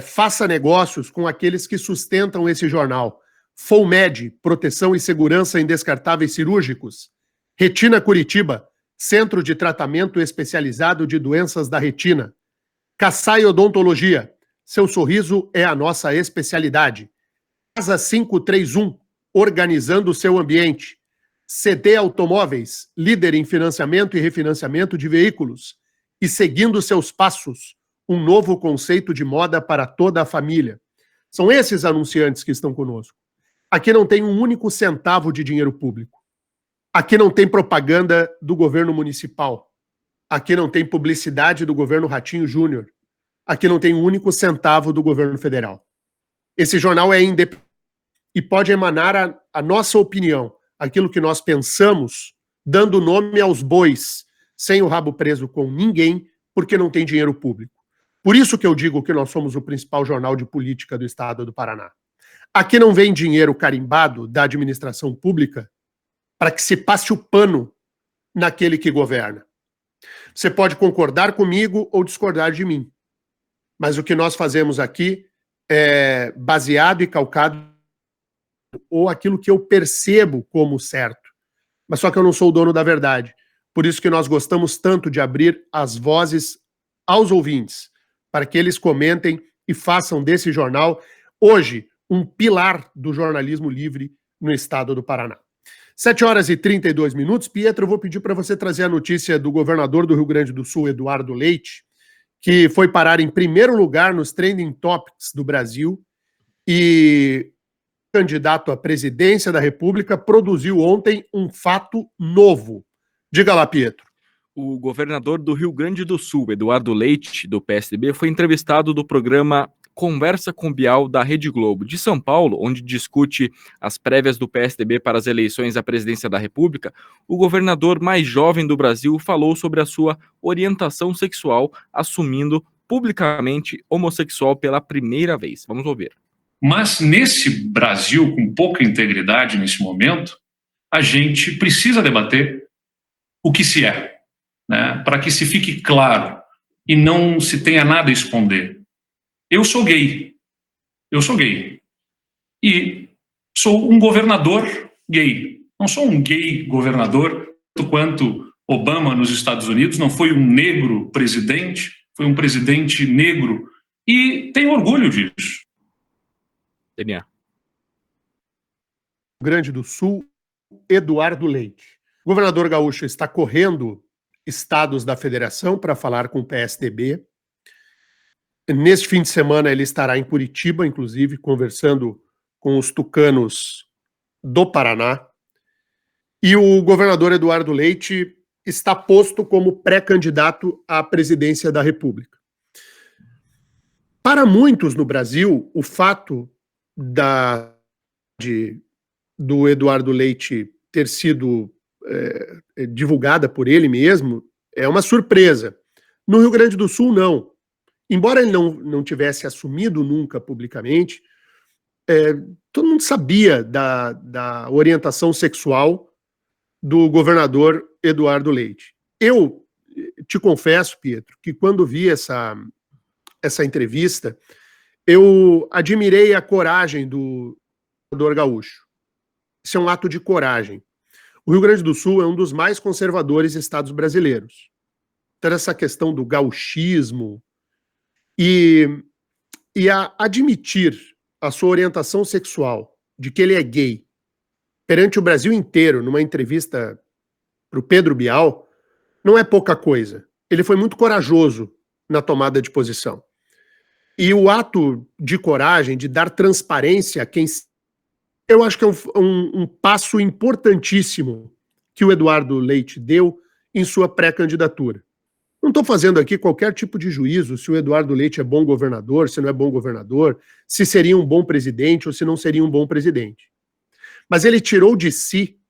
B: faça negócios com aqueles que sustentam esse jornal. FOMED, Proteção e Segurança em Descartáveis Cirúrgicos. Retina Curitiba, Centro de Tratamento Especializado de Doenças da Retina. Kassai Odontologia, seu sorriso é a nossa especialidade. Casa 531, organizando o seu ambiente. CD Automóveis, líder em financiamento e refinanciamento de veículos. E seguindo seus passos, um novo conceito de moda para toda a família. São esses anunciantes que estão conosco. Aqui não tem um único centavo de dinheiro público. Aqui não tem propaganda do governo municipal. Aqui não tem publicidade do governo Ratinho Júnior. Aqui não tem um único centavo do governo federal. Esse jornal é independente e pode emanar a nossa opinião, aquilo que nós pensamos, dando nome aos bois, sem o rabo preso com ninguém, porque não tem dinheiro público. Por isso que eu digo que nós somos o principal jornal de política do estado do Paraná. Aqui não vem dinheiro carimbado da administração pública para que se passe o pano naquele que governa. Você pode concordar comigo ou discordar de mim, mas o que nós fazemos aqui é baseado e calcado ou aquilo que eu percebo como certo. Mas só que eu não sou o dono da verdade. Por isso que nós gostamos tanto de abrir as vozes aos ouvintes, para que eles comentem e façam desse jornal, hoje, um pilar do jornalismo livre no estado do Paraná. 7h32. Pietro, eu vou pedir para você trazer a notícia do governador do Rio Grande do Sul, Eduardo Leite, que foi parar em primeiro lugar nos trending topics do Brasil e o candidato à presidência da República produziu ontem um fato novo. Diga lá, Pietro.
C: O governador do Rio Grande do Sul, Eduardo Leite, do PSDB, foi entrevistado do programa Conversa com Bial da Rede Globo de São Paulo, onde discute as prévias do PSDB para as eleições à presidência da República. O governador mais jovem do Brasil falou sobre a sua orientação sexual, assumindo publicamente homossexual pela primeira vez. Vamos ouvir.
O: Mas nesse Brasil com pouca integridade nesse momento, a gente precisa debater o que se é, né, para que se fique claro e não se tenha nada a esconder. Eu sou gay. E sou um governador gay. Não sou um gay governador, quanto Obama nos Estados Unidos não foi um negro presidente, foi um presidente negro e tenho orgulho disso.
C: DNA.
B: Rio Grande do Sul, Eduardo Leite. O governador gaúcho está correndo estados da federação para falar com o PSDB. Neste fim de semana ele estará em Curitiba, inclusive, conversando com os tucanos do Paraná. E o governador Eduardo Leite está posto como pré-candidato à presidência da República. Para muitos no Brasil, o fato do Eduardo Leite ter sido divulgada por ele mesmo é uma surpresa. No Rio Grande do Sul, não. Embora ele não tivesse assumido nunca publicamente, todo mundo sabia da orientação sexual do governador Eduardo Leite. Eu te confesso, Pietro, que quando vi essa entrevista, eu admirei a coragem do governador gaúcho. Isso é um ato de coragem. O Rio Grande do Sul é um dos mais conservadores estados brasileiros. Então, essa questão do gauchismo e a admitir a sua orientação sexual, de que ele é gay, perante o Brasil inteiro, numa entrevista para o Pedro Bial, não é pouca coisa. Ele foi muito corajoso na tomada de posição. E o ato de coragem, de dar transparência a quem... Eu acho que é um passo importantíssimo que o Eduardo Leite deu em sua pré-candidatura. Não estou fazendo aqui qualquer tipo de juízo se o Eduardo Leite é bom governador, se não é bom governador, se seria um bom presidente ou se não seria um bom presidente. Mas ele tirou de si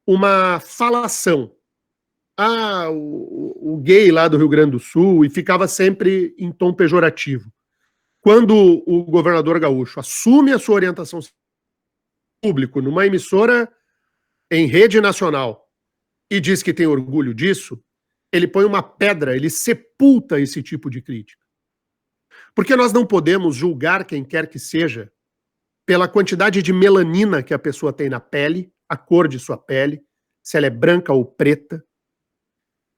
B: uma falação. O gay lá do Rio Grande do Sul, e ficava sempre em tom pejorativo. Quando o governador gaúcho assume a sua orientação pública numa emissora em rede nacional e diz que tem orgulho disso, ele põe uma pedra, ele sepulta esse tipo de crítica. Porque nós não podemos julgar quem quer que seja pela quantidade de melanina que a pessoa tem na pele, a cor de sua pele, se ela é branca ou preta.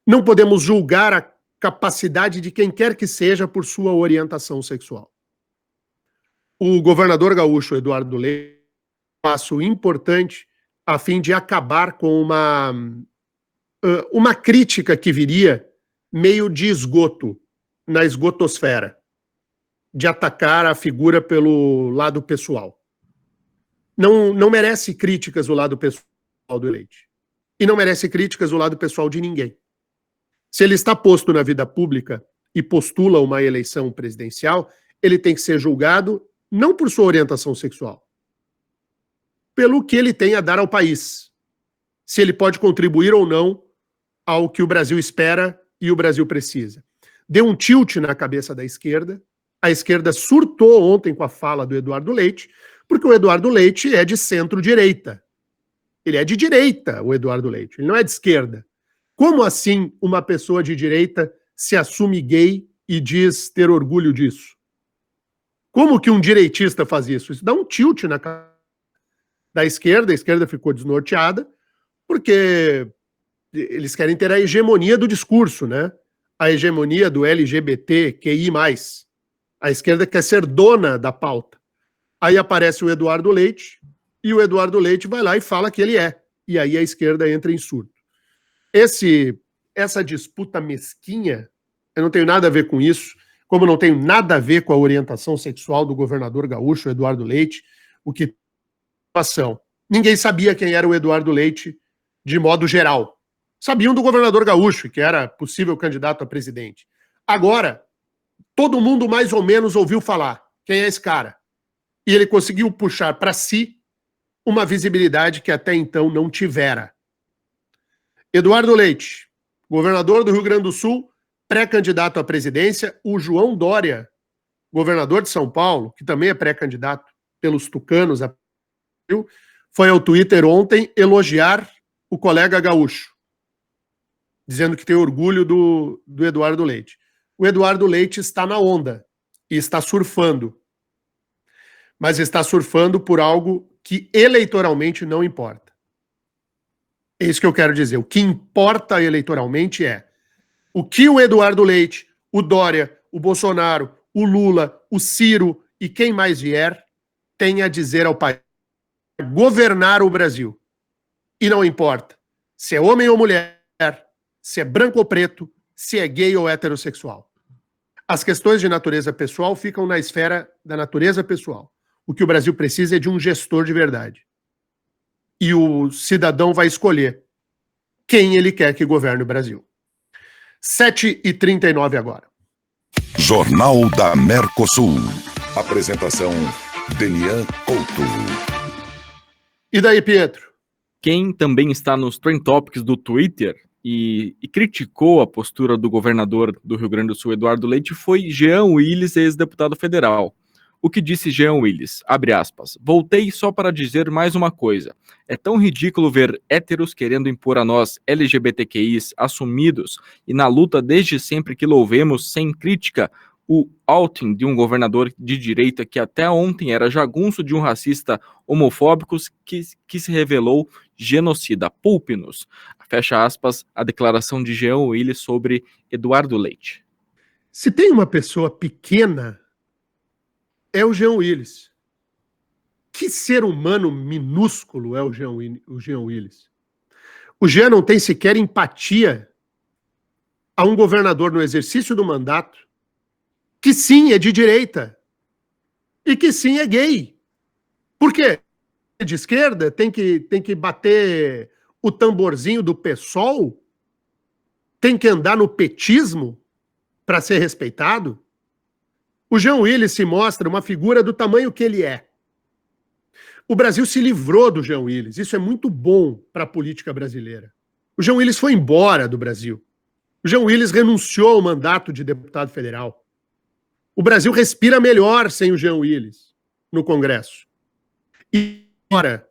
B: Não podemos julgar a capacidade de quem quer que seja por sua orientação sexual. O governador gaúcho, Eduardo Leite, um passo importante a fim de acabar com uma crítica que viria meio de esgoto, na esgotosfera, de atacar a figura pelo lado pessoal. Não merece críticas do lado pessoal do Leite. E não merece críticas do lado pessoal de ninguém. Se ele está posto na vida pública e postula uma eleição presidencial, ele tem que ser julgado não por sua orientação sexual, pelo que ele tem a dar ao país. Se ele pode contribuir ou não ao que o Brasil espera e o Brasil precisa. Deu um tilt na cabeça da esquerda. A esquerda surtou ontem com a fala do Eduardo Leite, Porque o Eduardo Leite é de centro-direita. Ele é de direita, o Eduardo Leite, ele não é de esquerda. Como assim uma pessoa de direita se assume gay e diz ter orgulho disso? Como que um direitista faz isso? Isso dá um tilt na cara da esquerda, a esquerda ficou desnorteada, porque eles querem ter a hegemonia do discurso, né? A hegemonia do LGBTQI+. A esquerda quer ser dona da pauta. Aí aparece o Eduardo Leite, e o Eduardo Leite vai lá e fala que ele é. E aí a esquerda entra em surto. Essa disputa mesquinha, eu não tenho nada a ver com isso, como não tenho nada a ver com a orientação sexual do governador gaúcho, Eduardo Leite, o que ação. Ninguém sabia quem era o Eduardo Leite de modo geral. Sabiam do governador gaúcho, que era possível candidato a presidente. Agora, todo mundo mais ou menos ouviu falar quem é esse cara. E ele conseguiu puxar para si uma visibilidade que até então não tivera. Eduardo Leite, governador do Rio Grande do Sul, pré-candidato à presidência. O João Dória, governador de São Paulo, que também é pré-candidato pelos tucanos, foi ao Twitter ontem elogiar o colega gaúcho, dizendo que tem orgulho do Eduardo Leite. O Eduardo Leite está na onda e está surfando. Mas está surfando por algo que eleitoralmente não importa. É isso que eu quero dizer. O que importa eleitoralmente é o que o Eduardo Leite, o Dória, o Bolsonaro, o Lula, o Ciro e quem mais vier tem a dizer ao país. Governar o Brasil. E não importa se é homem ou mulher, se é branco ou preto, se é gay ou heterossexual. As questões de natureza pessoal ficam na esfera da natureza pessoal. O que o Brasil precisa é de um gestor de verdade. E o cidadão vai escolher quem ele quer que governe o Brasil. 7h39 agora.
A: Jornal da Mercosul. Apresentação, Denian Couto.
B: E daí, Pietro?
C: Quem também está nos Trend Topics do Twitter e criticou a postura do governador do Rio Grande do Sul, Eduardo Leite, foi Jean Willis, ex-deputado federal. O que disse Jean Willis, abre aspas, voltei só para dizer mais uma coisa. É tão ridículo ver héteros querendo impor a nós, LGBTQIs, assumidos, e na luta desde sempre que louvemos, sem crítica, o outing de um governador de direita que até ontem era jagunço de um racista homofóbico que se revelou genocida. Poupe-nos. Fecha aspas, a declaração de Jean Willis sobre Eduardo Leite.
B: Se tem uma pessoa pequena, é o Jean Willis. Que ser humano minúsculo é o Jean Willis? O Jean não tem sequer empatia a um governador no exercício do mandato que sim é de direita e que sim é gay. Por quê? De esquerda tem que bater o tamborzinho do PSOL? Tem que andar no petismo para ser respeitado? O Jean Willis se mostra uma figura do tamanho que ele é. O Brasil se livrou do Jean Willis. Isso é muito bom para a política brasileira. O Jean Willis foi embora do Brasil. O Jean Willis renunciou ao mandato de deputado federal. O Brasil respira melhor sem o Jean Willis no Congresso. E fora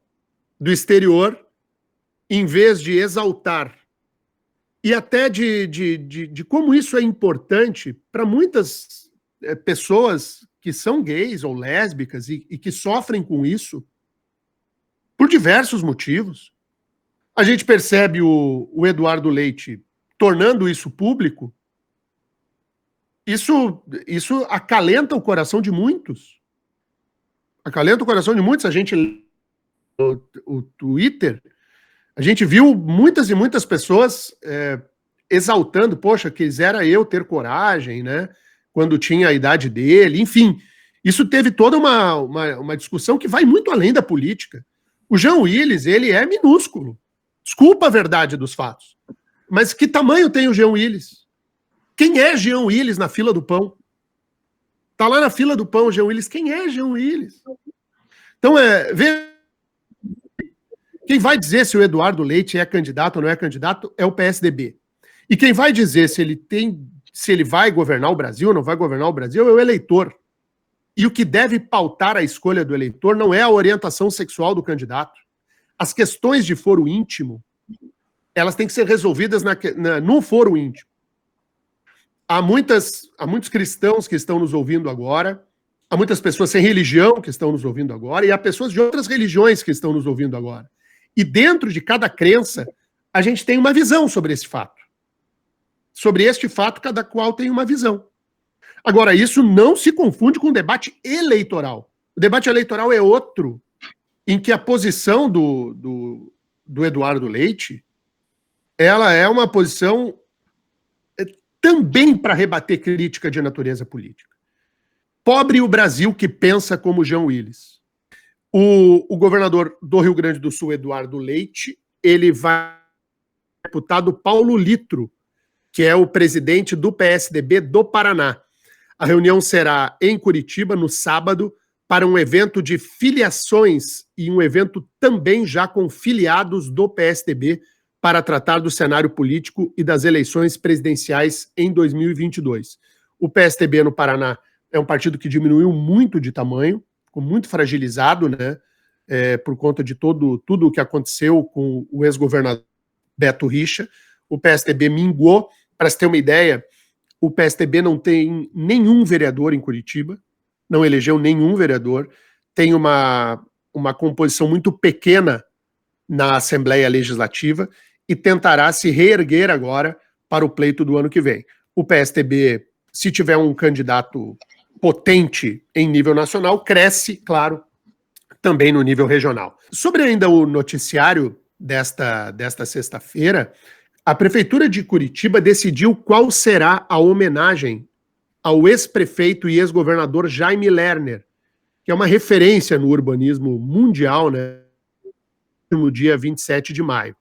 B: do exterior, em vez de exaltar e até de como isso é importante para muitas pessoas que são gays ou lésbicas e que sofrem com isso por diversos motivos. A gente percebe o Eduardo Leite tornando isso público. Isso acalenta o coração de muitos. Acalenta o coração de muitos. A gente o Twitter, a gente viu muitas e muitas pessoas exaltando, poxa, quisera eu ter coragem, né? Quando tinha a idade dele, enfim. Isso teve toda uma discussão que vai muito além da política. O Jean Willis, ele é minúsculo. Desculpa a verdade dos fatos. Mas que tamanho tem o Jean Willis? Quem é Jean Willis na fila do pão? Tá lá na fila do pão o Jean Willis. Quem é Jean Willis? Então, quem vai dizer se o Eduardo Leite é candidato ou não é candidato é o PSDB. E quem vai dizer se ele vai governar o Brasil ou não vai governar o Brasil é o eleitor. E o que deve pautar a escolha do eleitor não é a orientação sexual do candidato. As questões de foro íntimo, elas têm que ser resolvidas no foro íntimo. Há muitos cristãos que estão nos ouvindo agora, há muitas pessoas sem religião que estão nos ouvindo agora, e há pessoas de outras religiões que estão nos ouvindo agora. E dentro de cada crença, a gente tem uma visão sobre esse fato. Sobre este fato, cada qual tem uma visão. Agora, isso não se confunde com o debate eleitoral. O debate eleitoral é outro, em que a posição do Eduardo Leite, ela é uma posição também para rebater crítica de natureza política. Pobre o Brasil que pensa como Jean Willis. O governador do Rio Grande do Sul, Eduardo Leite, ele vai o deputado Paulo Litro, que é o presidente do PSDB do Paraná. A reunião será em Curitiba, no sábado, para um evento de filiações e um evento também já com filiados do PSDB para tratar do cenário político e das eleições presidenciais em 2022. O PSDB no Paraná é um partido que diminuiu muito de tamanho, ficou muito fragilizado, né, por conta de tudo o que aconteceu com o ex-governador Beto Richa. O PSDB minguou. Para se ter uma ideia, o PSDB não tem nenhum vereador em Curitiba, não elegeu nenhum vereador, tem uma composição muito pequena na Assembleia Legislativa e tentará se reerguer agora para o pleito do ano que vem. O PSDB, se tiver um candidato potente em nível nacional, cresce, claro, também no nível regional. Sobre ainda o noticiário desta sexta-feira, a Prefeitura de Curitiba decidiu qual será a homenagem ao ex-prefeito e ex-governador Jaime Lerner, que é uma referência no urbanismo mundial, né, no dia 27 de maio.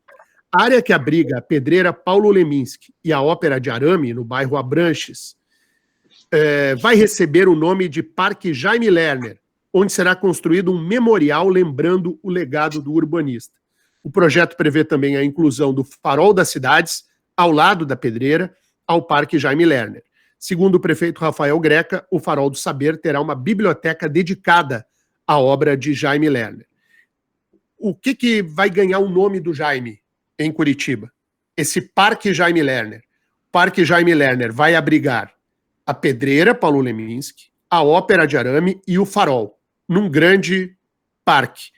B: A área que abriga a Pedreira Paulo Leminski e a Ópera de Arame, no bairro Abranches, vai receber o nome de Parque Jaime Lerner, onde será construído um memorial lembrando o legado do urbanista. O projeto prevê também a inclusão do Farol das Cidades, ao lado da Pedreira, ao Parque Jaime Lerner. Segundo o prefeito Rafael Greca, o Farol do Saber terá uma biblioteca dedicada à obra de Jaime Lerner. O que vai ganhar o nome do Jaime em Curitiba? Esse Parque Jaime Lerner. O Parque Jaime Lerner vai abrigar a Pedreira Paulo Leminski, a Ópera de Arame e o Farol, num grande parque,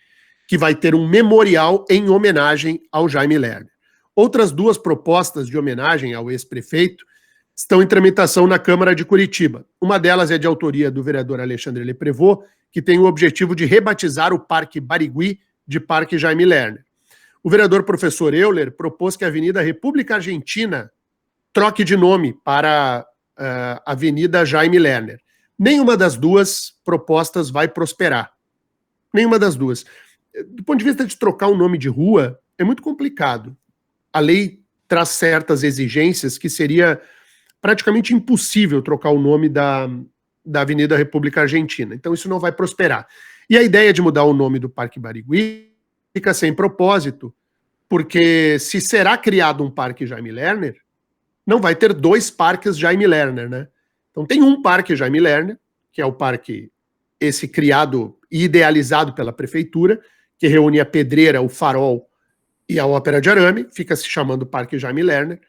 B: que vai ter um memorial em homenagem ao Jaime Lerner. Outras duas propostas de homenagem ao ex-prefeito estão em tramitação na Câmara de Curitiba. Uma delas é de autoria do vereador Alexandre Leprevô, que tem o objetivo de rebatizar o Parque Barigui de Parque Jaime Lerner. O vereador professor Euler propôs que a Avenida República Argentina troque de nome para Avenida Jaime Lerner. Nenhuma das duas propostas vai prosperar. Nenhuma das duas. Do ponto de vista de trocar um nome de rua, é muito complicado. A lei traz certas exigências que seria praticamente impossível trocar o nome da Avenida República Argentina. Então isso não vai prosperar. E a ideia de mudar o nome do Parque Barigui fica sem propósito, porque se será criado um Parque Jaime Lerner, não vai ter dois parques Jaime Lerner, né? Então tem um Parque Jaime Lerner, que é o parque esse criado e idealizado pela prefeitura, que reúne a Pedreira, o Farol e a Ópera de Arame, fica se chamando Parque Jaime Lerner,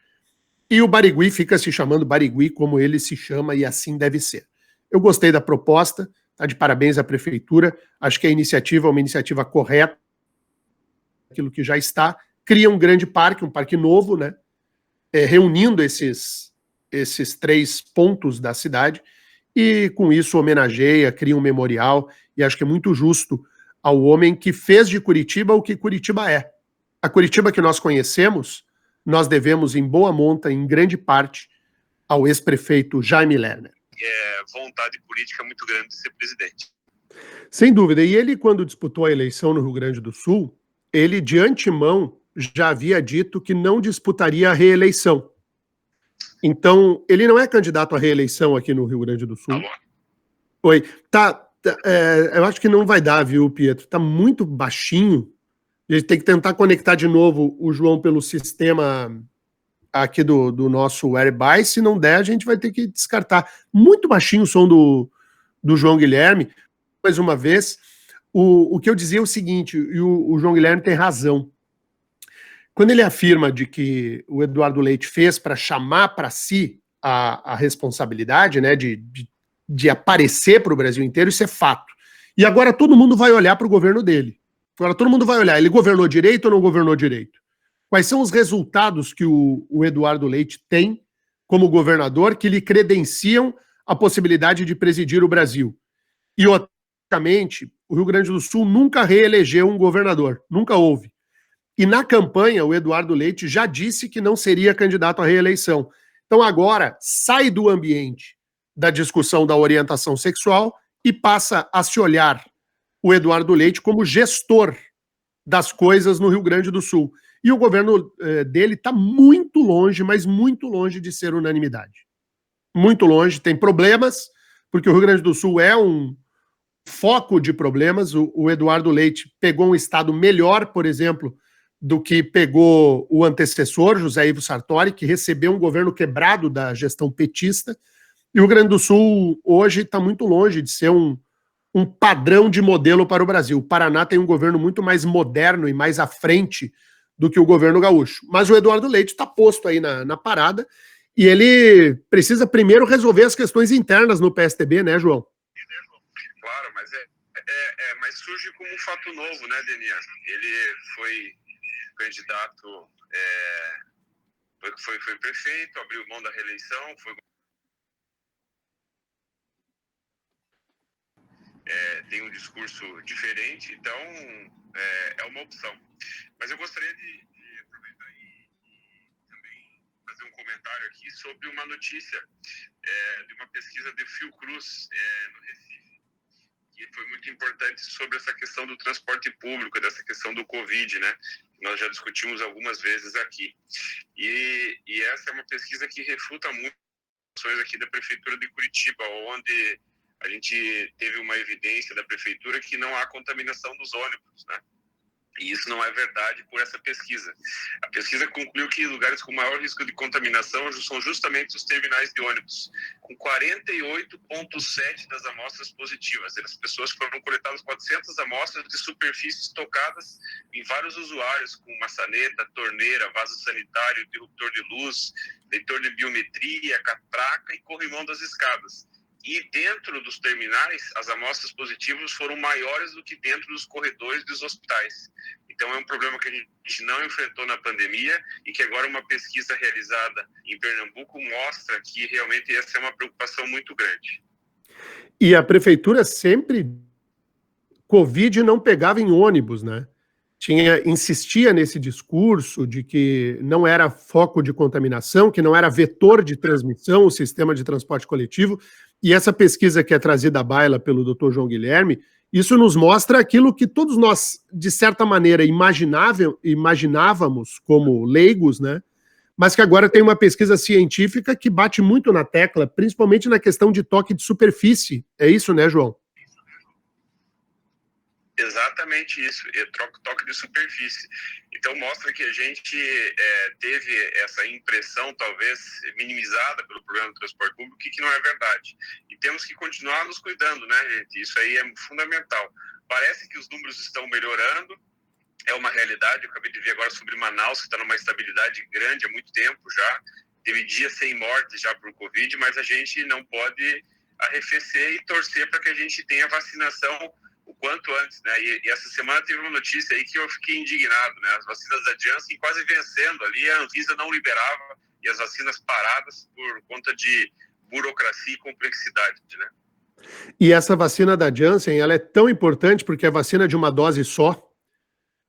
B: e o Barigui fica se chamando Barigui, como ele se chama, e assim deve ser. Eu gostei da proposta, tá de parabéns à prefeitura, acho que a iniciativa é uma iniciativa correta, aquilo que já está, cria um grande parque, um parque novo, né, reunindo esses três pontos da cidade, e com isso homenageia, cria um memorial, e acho que é muito justo ao homem que fez de Curitiba o que Curitiba é. A Curitiba que nós conhecemos, nós devemos em boa monta, em grande parte, ao ex-prefeito Jaime Lerner.
P: Vontade política muito grande de ser presidente.
B: Sem dúvida. E ele, quando disputou a eleição no Rio Grande do Sul, ele de antemão já havia dito que não disputaria a reeleição. Então, ele não é candidato à reeleição aqui no Rio Grande do Sul.
P: Tá bom.
B: Oi. Eu acho que não vai dar, viu, Pietro? Tá muito baixinho. A gente tem que tentar conectar de novo o João pelo sistema aqui do nosso Airby. Se não der, a gente vai ter que descartar. Muito baixinho o som do do João Guilherme, mais uma vez, o que eu dizia é o seguinte, e o João Guilherme tem razão. Quando ele afirma de que o Eduardo Leite fez para chamar para si a responsabilidade, né, de aparecer para o Brasil inteiro, isso é fato. E agora todo mundo vai olhar para o governo dele. Agora todo mundo vai olhar, ele governou direito ou não governou direito? Quais são os resultados que o Eduardo Leite tem como governador que lhe credenciam a possibilidade de presidir o Brasil? E, obviamente, o Rio Grande do Sul nunca reelegeu um governador, nunca houve. E na campanha, o Eduardo Leite já disse que não seria candidato à reeleição. Então agora sai do ambiente da discussão da orientação sexual e passa a se olhar o Eduardo Leite como gestor das coisas no Rio Grande do Sul. E o governo dele está muito longe, mas muito longe de ser unanimidade. Muito longe, tem problemas, porque o Rio Grande do Sul é um foco de problemas. O Eduardo Leite pegou um estado melhor, por exemplo, do que pegou o antecessor, José Ivo Sartori, que recebeu um governo quebrado da gestão petista. E o Rio Grande do Sul hoje está muito longe de ser um padrão de modelo para o Brasil. O Paraná tem um governo muito mais moderno e mais à frente do que o governo gaúcho. Mas o Eduardo Leite está posto aí na parada e ele precisa primeiro resolver as questões internas no PSDB, né, João?
P: Claro, mas surge como um fato novo, né, Denis? Ele foi candidato, foi prefeito, abriu mão da reeleição, tem um discurso diferente, então é uma opção. Mas eu gostaria de aproveitar e também fazer um comentário aqui sobre uma notícia de uma pesquisa de Fiocruz no Recife, que foi muito importante sobre essa questão do transporte público, dessa questão do Covid, né? Nós já discutimos algumas vezes aqui. E essa é uma pesquisa que refuta muito as ações aqui da Prefeitura de Curitiba, onde a gente teve uma evidência da Prefeitura que não há contaminação dos ônibus, né? E isso não é verdade por essa pesquisa. A pesquisa concluiu que lugares com maior risco de contaminação são justamente os terminais de ônibus, com 48,7% das amostras positivas. As pessoas foram coletadas 400 amostras de superfícies tocadas em vários usuários, com maçaneta, torneira, vaso sanitário, interruptor de luz, leitor de biometria, catraca e corrimão das escadas. E dentro dos terminais, as amostras positivas foram maiores do que dentro dos corredores dos hospitais. Então é um problema que a gente não enfrentou na pandemia e que agora uma pesquisa realizada em Pernambuco mostra que realmente essa é uma preocupação muito grande.
B: E a prefeitura sempre, Covid não pegava em ônibus, né? Insistia nesse discurso de que não era foco de contaminação, que não era vetor de transmissão o sistema de transporte coletivo. E essa pesquisa que é trazida à baila pelo Dr. João Guilherme, isso nos mostra aquilo que todos nós, de certa maneira, imaginávamos como leigos, né? Mas que agora tem uma pesquisa científica que bate muito na tecla, principalmente na questão de toque de superfície. É isso, né, João?
P: Exatamente isso, toque de superfície. Então mostra que a gente teve essa impressão, talvez minimizada pelo problema do transporte público, que não é verdade. E temos que continuar nos cuidando, né, gente? Isso aí é fundamental. Parece que os números estão melhorando, é uma realidade. Eu acabei de ver agora sobre Manaus, que está numa estabilidade grande há muito tempo já. Teve dias sem mortes já por Covid, mas a gente não pode arrefecer e torcer para que a gente tenha vacinação o quanto antes, né? E essa semana teve uma notícia aí que eu fiquei indignado, né? As vacinas da Janssen quase vencendo ali, a Anvisa não liberava e as vacinas paradas por conta de burocracia e complexidade, né?
B: E essa vacina da Janssen, ela é tão importante porque é vacina de uma dose só,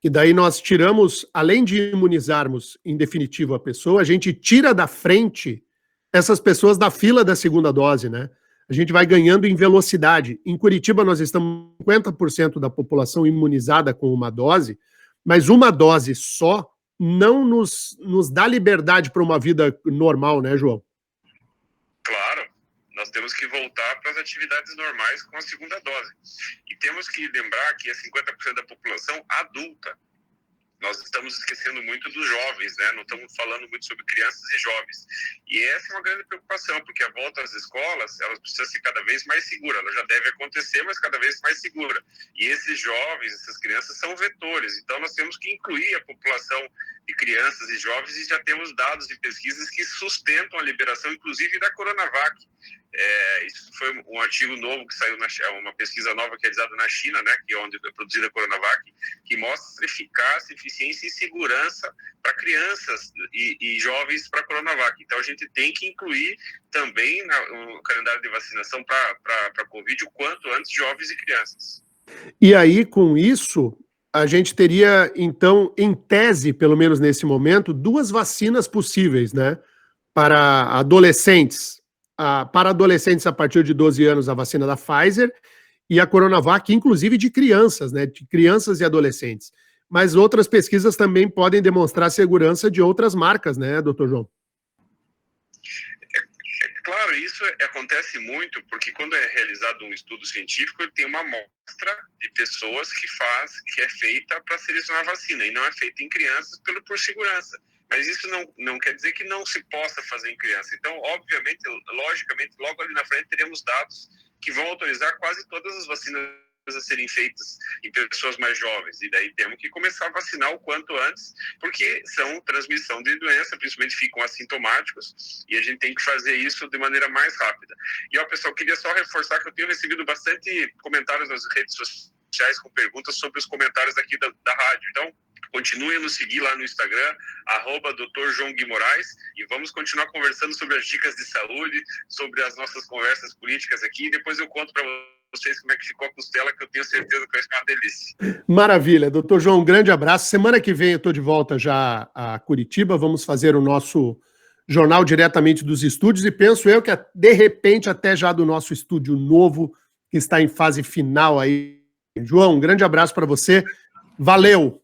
B: que daí nós tiramos, além de imunizarmos em definitivo a pessoa, a gente tira da frente essas pessoas da fila da segunda dose, né? A gente vai ganhando em velocidade. Em Curitiba nós estamos com 50% da população imunizada com uma dose, mas uma dose só não nos dá liberdade para uma vida normal, né, João?
P: Claro, nós temos que voltar para as atividades normais com a segunda dose. E temos que lembrar que é 50% da população adulta. nós estamos esquecendo muito dos jovens, né? Não estamos falando muito sobre crianças e jovens. E essa é uma grande preocupação, porque a volta às escolas, ela precisa ser cada vez mais segura. Ela já deve acontecer, mas cada vez mais segura. E esses jovens, essas crianças são vetores. Então, nós temos que incluir a população de crianças e jovens, e já temos dados de pesquisas que sustentam a liberação, inclusive da Coronavac. Isso foi um artigo novo que saiu, uma pesquisa nova que é realizada na China, né, que é onde é produzida a Coronavac, que mostra eficácia, eficiência e segurança para crianças e jovens para a Coronavac. Então, a gente tem que incluir também no calendário de vacinação para a Covid o quanto antes jovens e crianças.
B: E aí, com isso, a gente teria, então, em tese, pelo menos nesse momento, 2 vacinas possíveis, né, para adolescentes. Para adolescentes a partir de 12 anos, a vacina da Pfizer e a Coronavac, inclusive de crianças, né, de crianças e adolescentes. Mas outras pesquisas também podem demonstrar segurança de outras marcas, né, doutor João?
P: Claro, isso acontece muito, porque quando é realizado um estudo científico, ele tem uma amostra de pessoas que é feita para selecionar a vacina, e não é feita em crianças por segurança. Mas isso não quer dizer que não se possa fazer em criança. Então, obviamente, logicamente, logo ali na frente teremos dados que vão autorizar quase todas as vacinas a serem feitas em pessoas mais jovens. E daí temos que começar a vacinar o quanto antes, porque são transmissão de doença, principalmente ficam assintomáticos, e a gente tem que fazer isso de maneira mais rápida. E, pessoal, queria só reforçar que eu tenho recebido bastante comentários nas redes sociais com perguntas sobre os comentários aqui da rádio. Então, continuem a nos seguir lá no Instagram, @Dr. João Guimorais, e vamos continuar conversando sobre as dicas de saúde, sobre as nossas conversas políticas aqui, e depois eu conto para vocês como é que ficou a costela, que eu tenho certeza que vai ficar uma delícia.
B: Maravilha, doutor João, um grande abraço. Semana que vem eu estou de volta já a Curitiba, vamos fazer o nosso jornal diretamente dos estúdios, e penso eu que, de repente, até já do nosso estúdio novo, que está em fase final aí. João, um grande abraço para você, valeu!